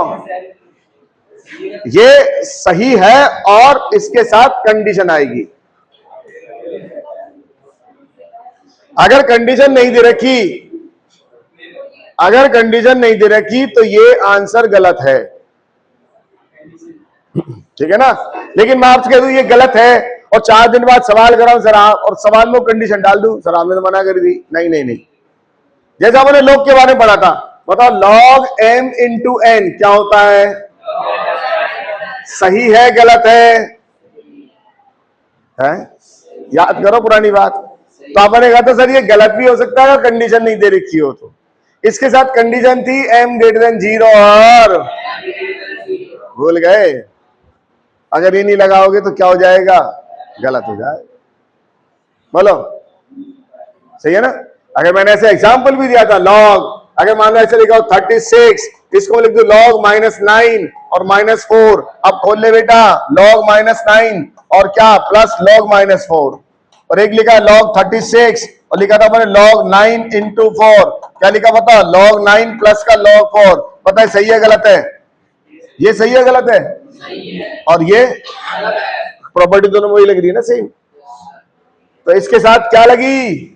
Speaker 1: ये सही है और इसके साथ कंडीशन आएगी। अगर कंडीशन नहीं दे रखी, अगर कंडीशन नहीं दे रखी तो ये आंसर गलत है, ठीक है ना। लेकिन मैं आपसे कह दूं ये गलत है और 4 दिन बाद सवाल कराऊं सर आप, और सवाल में कंडीशन डाल दूं सर आपने तो मना कर दी, नहीं नहीं नहीं। जैसा हमने लॉग के बारे में पढ़ा था, बताओ लॉग m इंटू एन क्या होता है, सही है गलत है? याद करो पुरानी बात। तो आपने कहा था सर ये गलत भी हो सकता है कंडीशन नहीं दे रखी हो तो। इसके साथ कंडीशन थी m ग्रेटर देन 0 और भूल गए। अगर ये नहीं लगाओगे तो क्या हो जाएगा, गलत हो जाएगा। बोलो सही है ना। अगर मैंने ऐसे एग्जाम्पल भी दिया था लॉग, अगर मान लो ऐसे लिखा हो 36, इसको लिख दो लॉग -9 और -4। अब खोल ले बेटा, लॉग -9 और क्या प्लस लॉग -4, और एक लिखा लॉग 36 और लिखा था मैंने लॉग 9 इंटू 4, क्या लिखा पता, लॉग 9 प्लस का लॉग 4। पता है सही है गलत है, ये सही है गलत है, और ये प्रॉपर्टी दोनों वही लग रही है ना सेम। तो इसके साथ क्या लगी,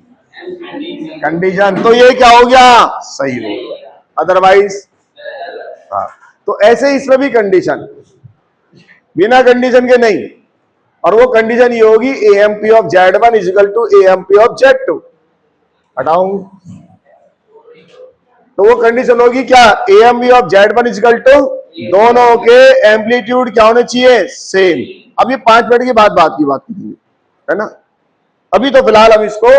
Speaker 1: कंडीशन, तो ये क्या हो गया, सही हो गया, अदरवाइज हाँ। तो ऐसे इसमें भी कंडीशन, बिना कंडीशन के नहीं, और वो कंडीशन ये होगी AMP of Z1 equal to AMP of Z2। हटाऊं तो वो कंडीशन होगी क्या, AMP of Z1 equal to दोनों के एम्पलीट्यूड क्या होने चाहिए, सेम। अब ये 5 मिनट की बात करेंगे, है ना। अभी तो फिलहाल हम इसको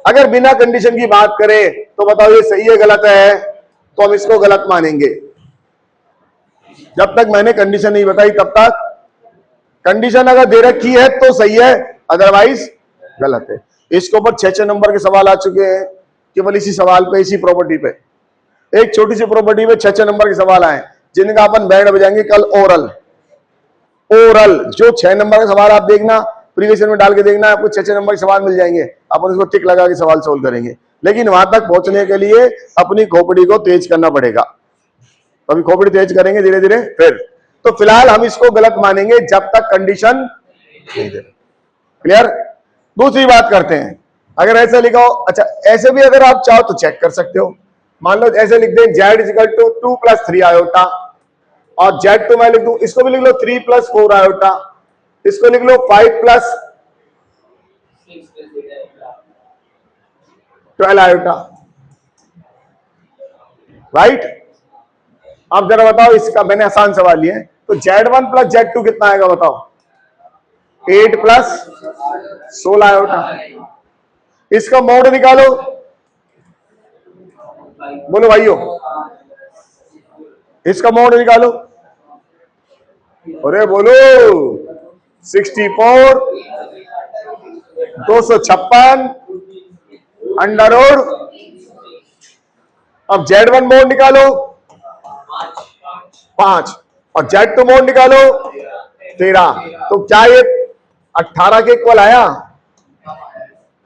Speaker 1: अगर बिना कंडीशन की बात करें तो बताओ ये सही है गलत है, तो हम इसको गलत मानेंगे। जब तक मैंने कंडीशन नहीं बताई तब तक, कंडीशन अगर दे रखी है तो सही है, अदरवाइज गलत है। इसके ऊपर 6 नंबर के सवाल आ चुके हैं, केवल इसी सवाल पे, इसी प्रॉपर्टी पे, एक छोटी सी प्रॉपर्टी में 6 नंबर के सवाल आए, जिनका अपन बैंड बजाएंगे कल। ओरल जो 6 नंबर के सवाल आप देखना, प्रीवियस ईयर में डाल के देखना, आपको 6 नंबर के सवाल मिल जाएंगे, अपन उसको टिक लगा के सवाल सोल्व करेंगे। लेकिन वहां तक पहुंचने के लिए अपनी खोपड़ी को तेज करना पड़ेगा, अभी खोपड़ी तेज करेंगे धीरे धीरे फिर। तो फिलहाल हम इसको गलत मानेंगे जब तक कंडीशन नहीं दे। क्लियर। दूसरी बात करते हैं, अगर ऐसा लिखा हो, अच्छा ऐसे भी अगर आप चाहो तो चेक कर सकते हो। मान लो ऐसे लिख दें Z इजिकल टू 2 + 3 आयोटा, और Z2 मैं लिख दूं, इसको भी लिख लो 3 + 4 आयोटा, इसको लिख लो 5 + 12 आयोटा, राइट। अब जरा बताओ, इसका मैंने आसान सवाल लिया है, तो Z1 + Z2 कितना आएगा बताओ, 8 + 16 आयोटा। इसका मोड निकालो, बोलो भाइयों, इसका मोड निकालो, अरे बोलो 64 256 अंडर। अब Z1 मोड निकालो 5 और Z2 मोड निकालो 13, तो क्या ये 18 के इक्वल आया,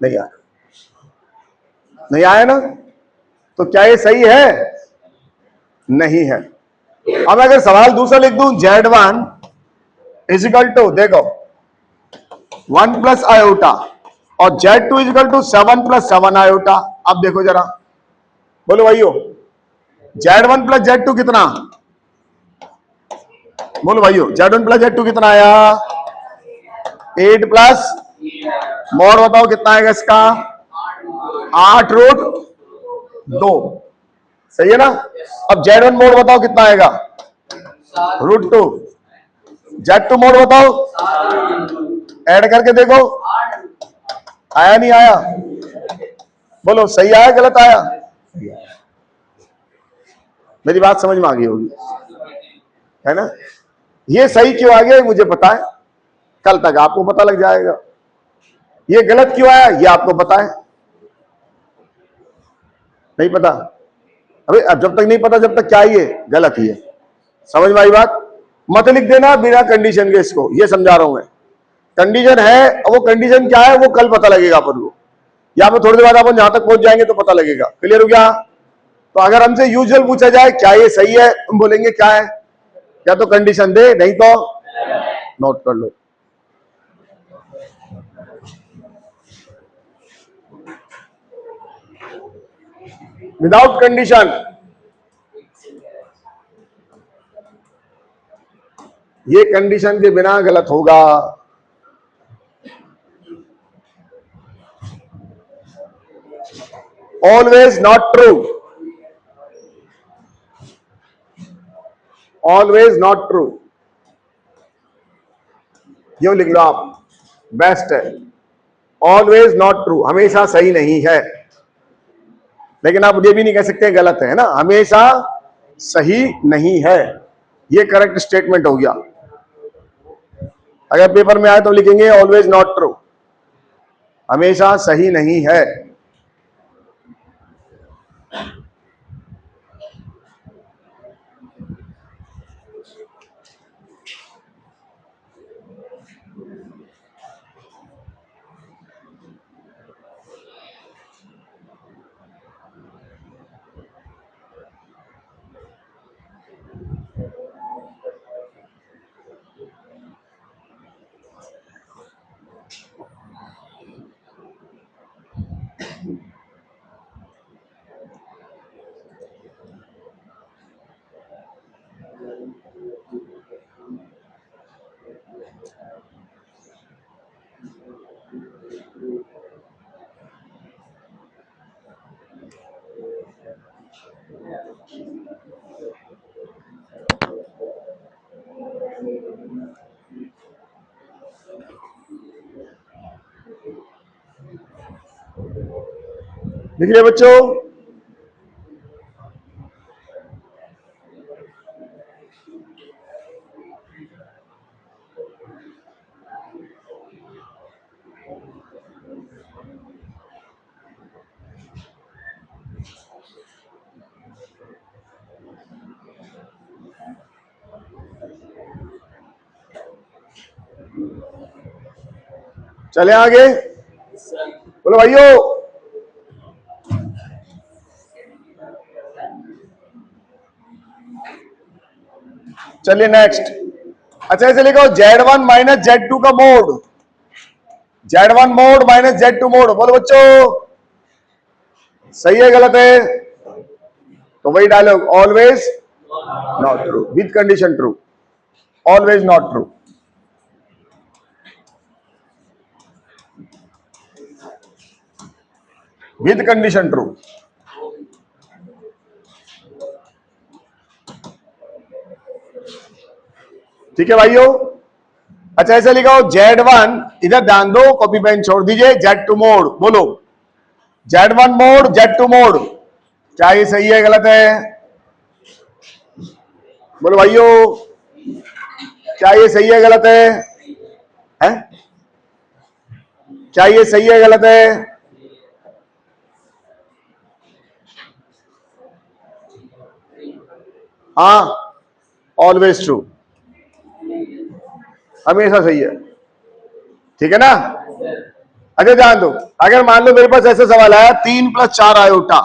Speaker 1: नहीं आया, नहीं आया ना। तो क्या ये सही है, नहीं है। अब अगर सवाल दूसरा लिख दूं, Z1 इजिकल टू देखो 1 + आयोटा और Z2 इजिकल टू 7 + 7 आयोटा। अब देखो जरा, बोलो भाइयों, Z1 + Z2 कितना, बोलो भाइयों, Z1 + Z2 कितना आया, 8 प्लस मोड बताओ कितना आएगा इसका, 8√2, सही है ना। अब Z1 मोड बताओ कितना आएगा, √2। Z2 मोड बताओ, ऐड करके देखो, आया नहीं आया, बोलो सही आया गलत आया। मेरी बात समझ में आ गई होगी, है ना। ये सही क्यों आ गया मुझे पता है, कल तक आपको पता लग जाएगा। ये गलत क्यों आया ये आपको पता है, नहीं पता, अबे अब जब तक नहीं पता जब तक क्या ही है, गलत ही है। समझ में आई बात। मत लिख देना बिना कंडीशन के, इसको ये समझा रहा हूं मैं। कंडीशन है, वो कंडीशन क्या है वो कल पता लगेगा अपन को, या फिर थोड़ी देर बाद अपन जहां तक पहुंच जाएंगे तो पता लगेगा। क्लियर हो गया। तो अगर हमसे यूजुअल पूछा जाए क्या ये सही है, हम बोलेंगे क्या है, या तो कंडीशन दे, नहीं तो नोट कर लो। विदाउट कंडीशन, ये कंडीशन के बिना गलत होगा। Always not true, always not true, यो लिख लो आप, बेस्ट है। ऑलवेज नॉट ट्रू, हमेशा सही नहीं है। लेकिन आप ये भी नहीं कह सकते गलत है ना, हमेशा सही नहीं है, ये करेक्ट स्टेटमेंट हो गया। अगर पेपर में आए तो लिखेंगे ऑलवेज नॉट ट्रू, हमेशा सही नहीं है। देखिए बच्चों, चले आगे, बोलो भाइयों। चलिए नेक्स्ट। अच्छा ऐसे लिखो Z1 माइनस Z2 का mode, Z1 mode minus Z2 mode. बोलो बच्चों सही है गलत है? तो वही dialogue, always not true with condition true, always not true. With condition true. ठीक है भाइयों। अच्छा ऐसे लिखा हो Z1, इधर ध्यान दो, कॉपी पेन छोड़ दीजिए, Z2 मोड। बोलो Z1 मोड Z2 मोड, क्या ये सही है गलत है? बोलो भाइयों क्या ये सही है गलत है? हैं? क्या ये सही है गलत है? हाँ ऑलवेज ट्रू, हमेशा सही है। ठीक है ना? अच्छा ध्यान दो, अगर मान लो मेरे पास ऐसा सवाल आया 3 + 4 आयोटा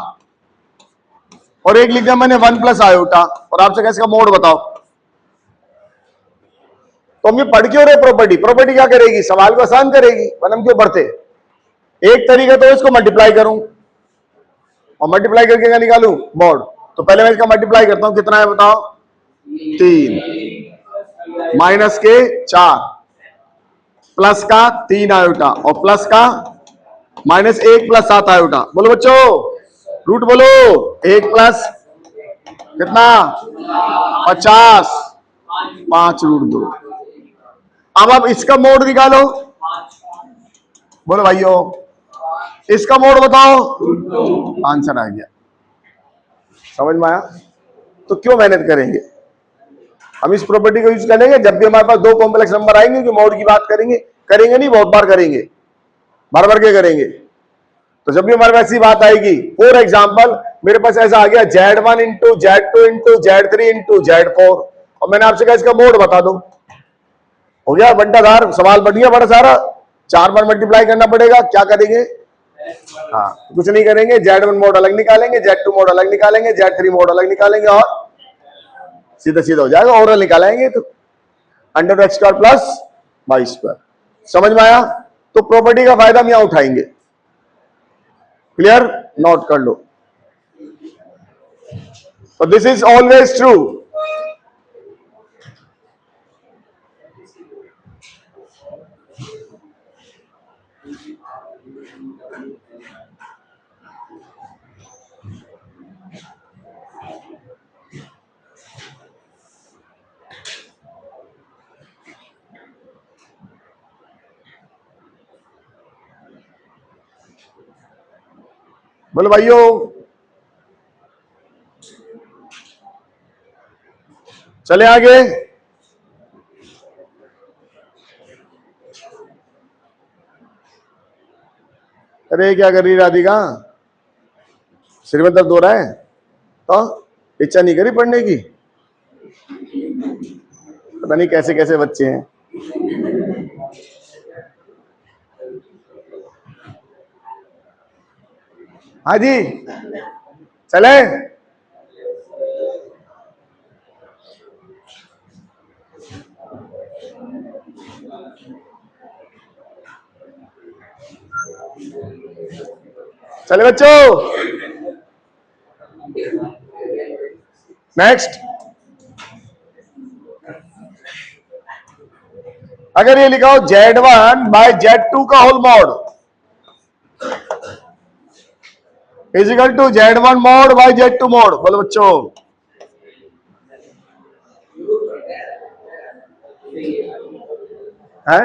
Speaker 1: और एक लिख दिया मैंने 1 + आयोटा, और आपसे कहा इसका मोड बताओ, तो हम ये पढ़ क्यों रहे प्रॉपर्टी? प्रॉपर्टी क्या करेगी? सवाल को आसान करेगी, पर हम क्यों पढ़ते? एक तरीका तो इसको मल्टीप्लाई करूं, और मल्टीप्लाई करके क्या निकालूं? मोड। तो पहले मैं इसका मल्टीप्लाई करता हूं, कितना है बताओ? 3 माइनस के 4 प्लस का 3 आयोटा और प्लस का माइनस 1 + 7 आयोटा। बोलो बच्चों रूट बोलो, 1 प्लस कितना? 50, 5 रूट 2। अब आप इसका मोड निकालो, बोलो भाइयों इसका मोड बताओ, आंसर आ गया। समझ में आया? तो क्यों मेहनत करेंगे, हम इस प्रॉपर्टी को यूज करेंगे जब भी हमारे पास 2 कॉम्प्लेक्स नंबर आएंगे कि मोड की बात करेंगे। करेंगे नहीं, बहुत बार करेंगे, भर भर के करेंगे। तो जब भी हमारे पास ऐसी बात आएगी, फॉर एग्जांपल मेरे पास ऐसा आ गया Z1 × Z2 × Z3 × Z4, और मैंने आपसे कहा इसका मोड बता दो, हो गया बंटाधार, सवाल बढ़ गया बड़ा सारा। 4 बार मल्टीप्लाई करना पड़ेगा, क्या करेंगे? हाँ कुछ नहीं करेंगे, Z1 मोड अलग निकालेंगे, Z2 मोड अलग निकालेंगे, Z3 मोड अलग निकालेंगे, और सीधा सीधा हो जाएगा, ओरल निकालेंगे तो √x² + y²। समझ में आया? तो प्रॉपर्टी का फायदा हम यहां उठाएंगे। क्लियर? नोट कर लो। So this is always true. बोलो भाइयों, चले आगे। अरे क्या कर रही राधिका, सिर में दर्द हो रहा है तो इच्छा नहीं करी पढ़ने की? पता नहीं कैसे कैसे बच्चे हैं। हाँ जी, चले। चले बच्चों, नेक्स्ट। अगर ये लिखा हो Z1 बाय Z2 का whole mod is equal to Z1 mod by Z2 mod, बोलो बच्चों। है?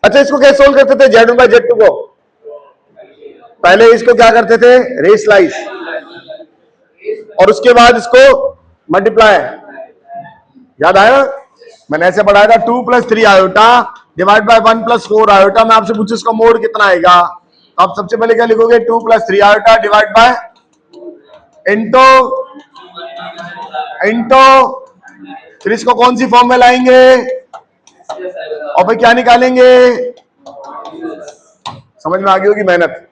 Speaker 1: अच्छा, इसको कैसे सोल्व करते थे Z1 बाय Z2 को? पहले इसको क्या करते थे, रेस स्लाइस, और उसके बाद इसको मल्टीप्लाई। याद आया? मैंने ऐसे पढ़ाया था 2 + 3 आयोटा डिवाइड बाय 1 + 4 आयोटा। मैं आपसे पूछूं इसका मोड कितना आएगा, आप सबसे पहले क्या लिखोगे, 2 + 3 आयोटा डिवाइड बाय इंटो फिर इसको कौन सी फॉर्म में लाएंगे और फिर क्या निकालेंगे? समझ में आ गई होगी मेहनत,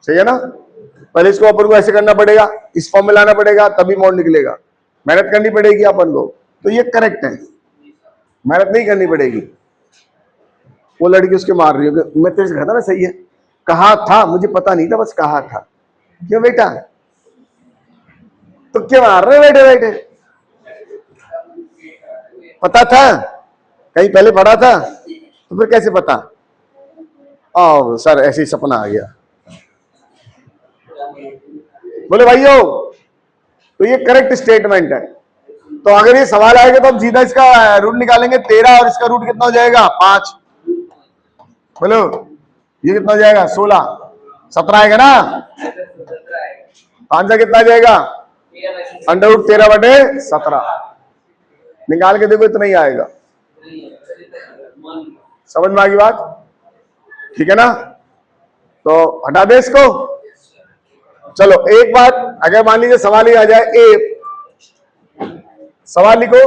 Speaker 1: सही है ना? पहले इसको अपन को ऐसे करना पड़ेगा, इस फॉर्म में लाना पड़ेगा, तभी मोड निकलेगा। मेहनत करनी पड़ेगी अपन को, तो ये करेक्ट है। मेहनत नहीं करनी पड़ेगी। वो लड़की उसके मार रही है, मैं तेरे से कहा था ना, सही है, कहा था, मुझे पता नहीं था, बस कहा था। क्यों बेटा, तो क्यों मार रहे बैठे बैठे? पता था, कहीं पहले पढ़ा था, तो फिर कैसे पता? ओ सर, ऐसे ही सपना आ गया। बोले भाइयों, तो ये करेक्ट स्टेटमेंट है। तो अगर ये सवाल आएगा तो हम सीधा इसका रूट निकालेंगे 13, और इसका रूट कितना हो जाएगा, 5। बोलो ये कितना हो जाएगा, 16। 17 आएगा ना? 5 कितना आ जाएगा, √13/17। निकाल के देखो, इतना ही आएगा। समझ में आ गई बात? ठीक है ना? तो हटा दे इसको। चलो एक बात, अगर मान लीजिए सवाल ही आ जाए, सवाल लिखो,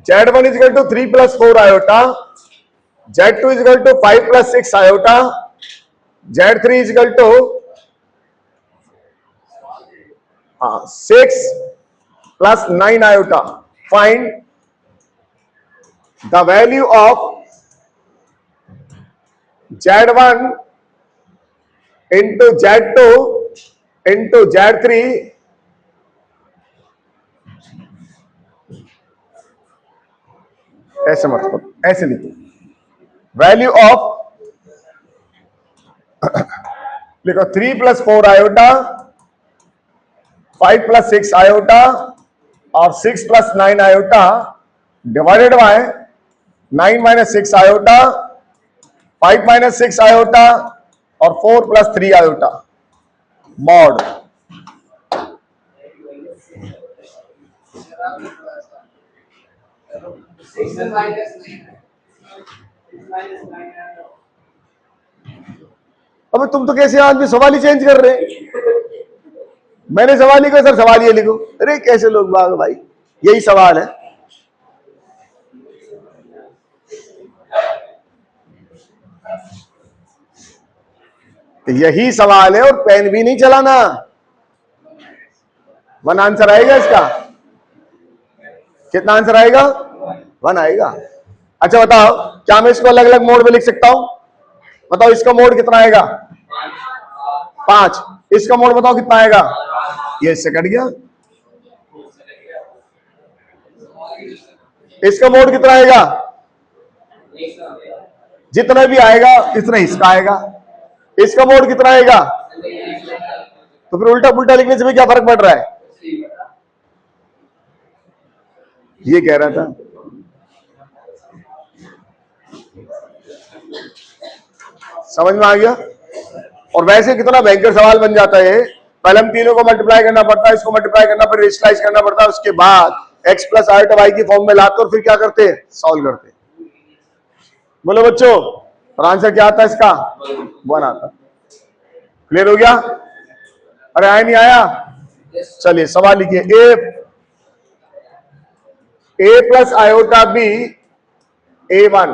Speaker 1: Z1 = 3 + 4 iota, Z2 = 5 + 6 iota, Z3 = 6 + 9 iota. Find the value of Z1 × Z2 × Z3 ऐसे मत करो, ऐसे लिखो, वैल्यू ऑफ लिखो 3 + 4 आयोटा, 5 + 6 आयोटा और 6 + 9 iota divided by 9 - 6 iota, 5 - 6 iota और 4 + 3 आयोटा मॉड। अब तुम तो कैसे आदमी सवाल ही चेंज कर रहे हैं। मैंने सवाल लिखा, सर सवाल ये लिखो। अरे कैसे लोग बाग भाई, यही सवाल है। यही सवाल है, और पेन भी नहीं चलाना। 1 आंसर आएगा इसका। कितना आंसर आएगा? 1 आएगा। अच्छा बताओ, क्या मैं इसको अलग अलग मोड में लिख सकता हूं? बताओ इसका मोड कितना आएगा? 5। इसका मोड बताओ कितना आएगा? ये इससे कट गया। इसका मोड कितना आएगा? जितना भी आएगा इतना इसका आएगा। इसका मोड कितना आएगा? तो फिर उल्टा पुल्टा लिखने से भी क्या फर्क पड़ रहा है? ये कह रहा था। समझ में आ गया? और वैसे कितना भयंकर सवाल बन जाता है। पहले हम तीनों को मल्टीप्लाई करना पड़ता है, इसको मल्टीप्लाई करना, फिर रेशनलाइज करना पड़ता है, उसके बाद x प्लस आयोटा वाई की फॉर्म में लाते और फिर क्या करते हैं? सॉल्व करते। बोलो बच्चों, और आंसर क्या आता है इसका? 1 आता। क्लियर हो गया? अरे आया नहीं आया? चलिए सवाल लिखिए। A plus iota B A1,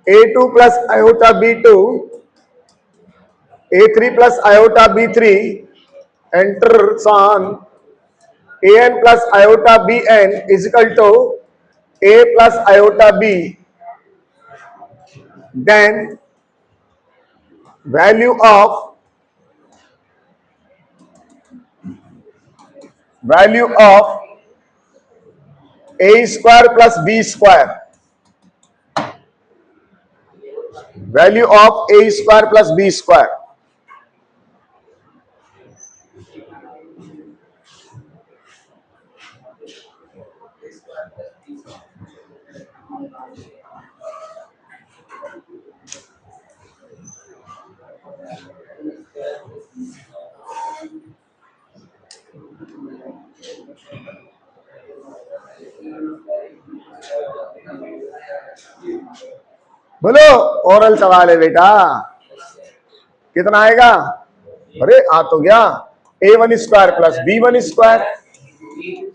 Speaker 1: A2 plus iota B2, A3 plus iota B3, enters on AN plus iota BN is equal to A plus iota B, then value of A square plus B square, value of A square plus B square. बोलो, oral सवाल है बेटा। कितना आएगा? अरे आ तो गया। A1 square plus B1 square,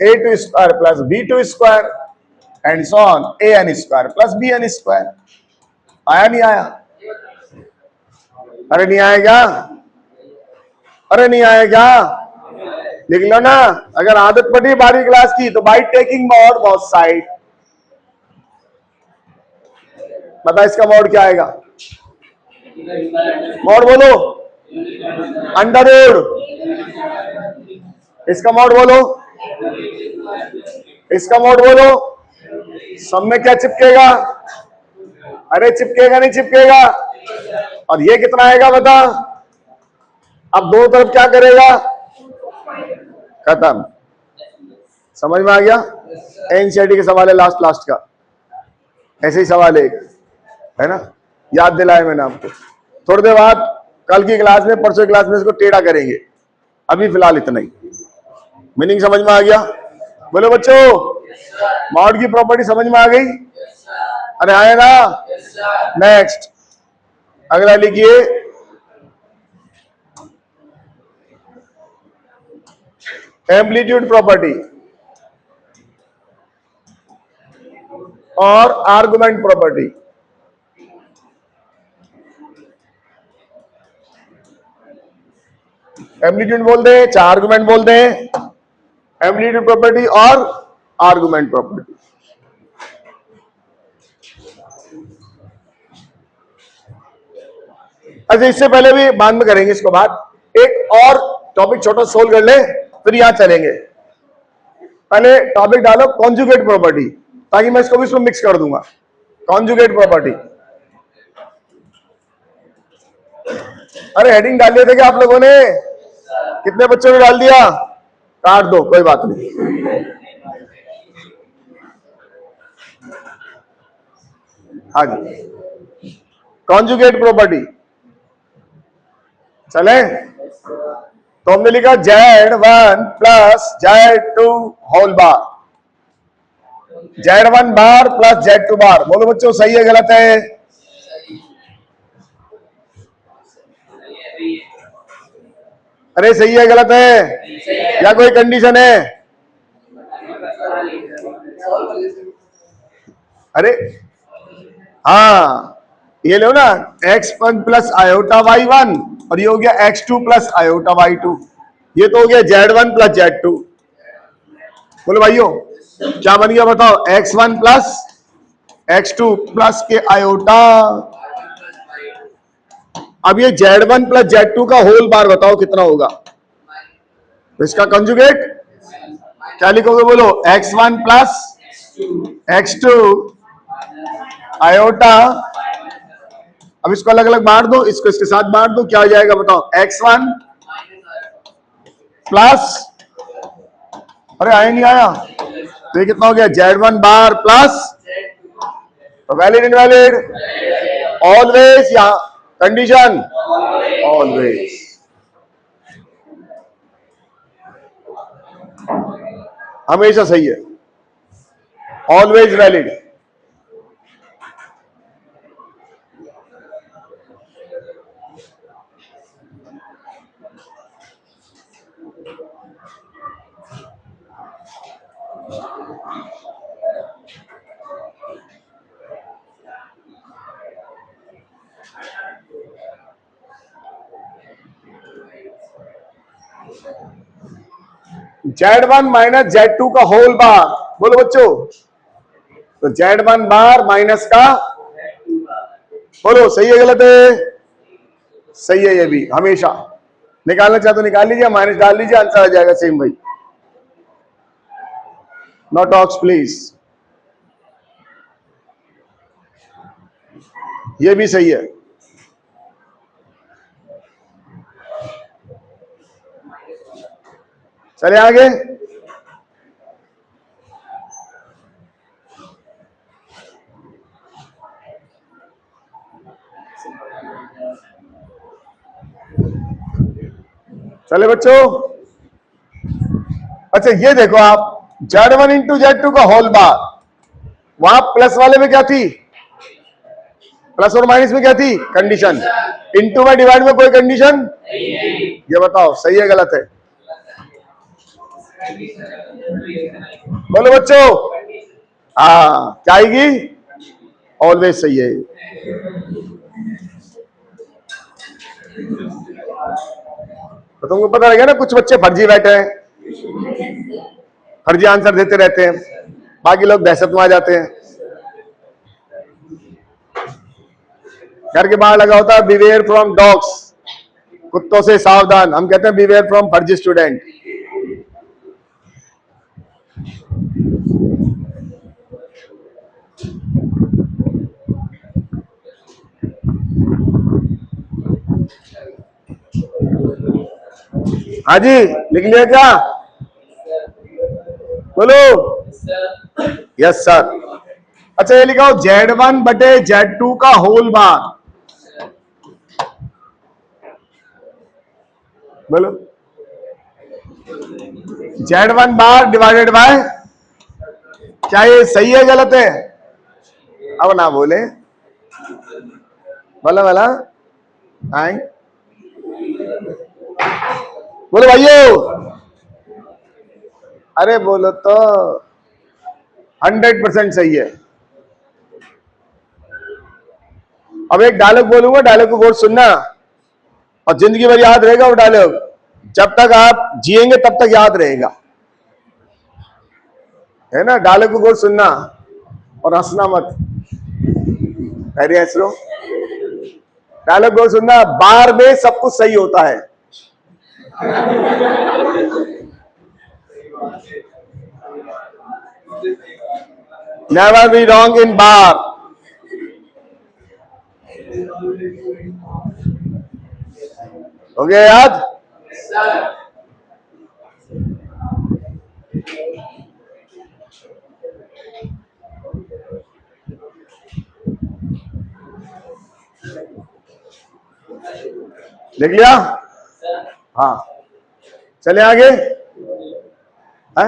Speaker 1: A2 square plus B2 square, and so on AN square plus BN square. आया नहीं आया? अरे नहीं आएगा? अरे नहीं आएगा? लिख लो ना। अगर आदत पड़ी 12वीं क्लास की तो by taking mod both side. बता इसका मॉड क्या आएगा? मॉड बोलो। Under root. इसका मॉड बोलो। इसका मॉड बोलो। सब में क्या चिपकेगा? अरे चिपकेगा नहीं चिपकेगा? और ये कितना आएगा बता? अब दोनों तरफ क्या करेगा? खत्म। समझ में आ गया? एनसीईआरटी के सवाल है लास्ट का। ऐसे ही सवाल है ना, याद दिलाया मैंने आपको। थोड़ी देर बाद कल की क्लास में, परसों की क्लास में इसको टेढ़ा करेंगे। अभी फिलहाल इतना ही। मीनिंग समझ में आ गया? बोलो बच्चों, मॉड की प्रॉपर्टी समझ में आ गई? अरे आए ना? नेक्स्ट अगला लिखिए। एम्पलीट्यूड प्रॉपर्टी और आर्गुमेंट प्रॉपर्टी। एम्पलीट्यूड बोल दे चाहे आर्गुमेंट बोल दे। एम्पलीट्यूड प्रॉपर्टी और आर्गुमेंट प्रॉपर्टी। अच्छा, इससे पहले भी बाद में करेंगे इसको बात। एक और टॉपिक छोटा सोल्व कर ले, फिर यहां चलेंगे। पहले टॉपिक डालो कॉन्जुगेट प्रॉपर्टी, ताकि मैं इसको भी इसमें मिक्स कर दूंगा। Conjugate property. अरे हेडिंग डाल दिए थे क्या आप लोगों ने? कितने बच्चों ने डाल दिया? काट दो, कोई बात नहीं। हाँ जी, कॉन्जुगेट प्रॉपर्टी चले। तो हमने लिखा Z1 plus Z2 whole bar, Z1 bar plus Z2 bar. बोलो बच्चों, सही है गलत है? अरे सही है गलत है या कोई कंडीशन है? अरे हाँ, ये लो ना, x1 प्लस आयोटा y1 और ये हो गया x2 प्लस आयोटा y2। ये तो हो गया Z1 प्लस Z2। बोलो भाइयों, क्या बन गया बताओ? x1 प्लस x2 प्लस के आयोटा अब ये Z1 प्लस Z2 का होल बार बताओ कितना होगा। तो इसका कंजुगेट क्या लिखोगे बोलो, x1 प्लस x2 आयोटा। अब इसको अलग अलग बांट दो, इसको इसके साथ बांट दो, क्या हो जाएगा बताओ, x1 प्लस, अरे आया नहीं आया, तो ये कितना हो गया, Z1 बार प्लस, तो वैलिड इनवैलिड, ऑलवेज या कंडीशन, ऑलवेज, हमेशा सही है, always valid. Z1 minus Z2 का होल बार, बोलो बच्चों, तो Z1 बार माइनस का, बोलो सही है गलत है, सही है ये भी, हमेशा निकालना चाहे तो निकाल लीजिए, माइनस डाल लीजिए, आंसर आ जाएगा सेम भाई। नो टॉक्स प्लीज, ये भी सही है। चले आगे, चले बच्चों। अच्छा ये देखो आप, Z1 इंटू Z2 का होल बार, वहां प्लस वाले में क्या थी, प्लस और माइनस में क्या थी, कंडीशन, इंटू में डिवाइड में कोई कंडीशन, ये बताओ सही है गलत है, बोलो बच्चों, हाँ क्या आएगी, ऑलवेज सही है। तो तुमको पता लगे ना, कुछ बच्चे फर्जी बैठे हैं, फर्जी आंसर देते रहते हैं, बाकी लोग दहशत में आ जाते हैं। घर के बाहर लगा होता है बिवेयर फ्रॉम डॉग्स, कुत्तों से सावधान, हम कहते हैं बिवेयर फ्रॉम फर्जी स्टूडेंट। हाँ जी, लिख लिया क्या, बोलो, यस सर। अच्छा ये लिखाओ, Z1 बटे Z2 का होल बार, बोलो, Z1 बार डिवाइडेड बाय, क्या ये सही है गलत है, अब ना बोले, बोला बोला, आए बोलो भाइयों, अरे बोलो तो, 100% सही है। अब एक डायलॉग बोलूंगा, डायलॉग को गौर सुनना, और जिंदगी भर याद रहेगा वो डायलॉग, जब तक आप जिएंगे तब तक याद रहेगा, है ना। डायलॉग को गौर सुनना और हंसना मत, अरे हंस लो, डायलॉग गौर सुनना, बार में सब कुछ सही होता है, नेवर बी रॉन्ग इन बार। हो गया याद, लिख लिया, हाँ चले आगे, है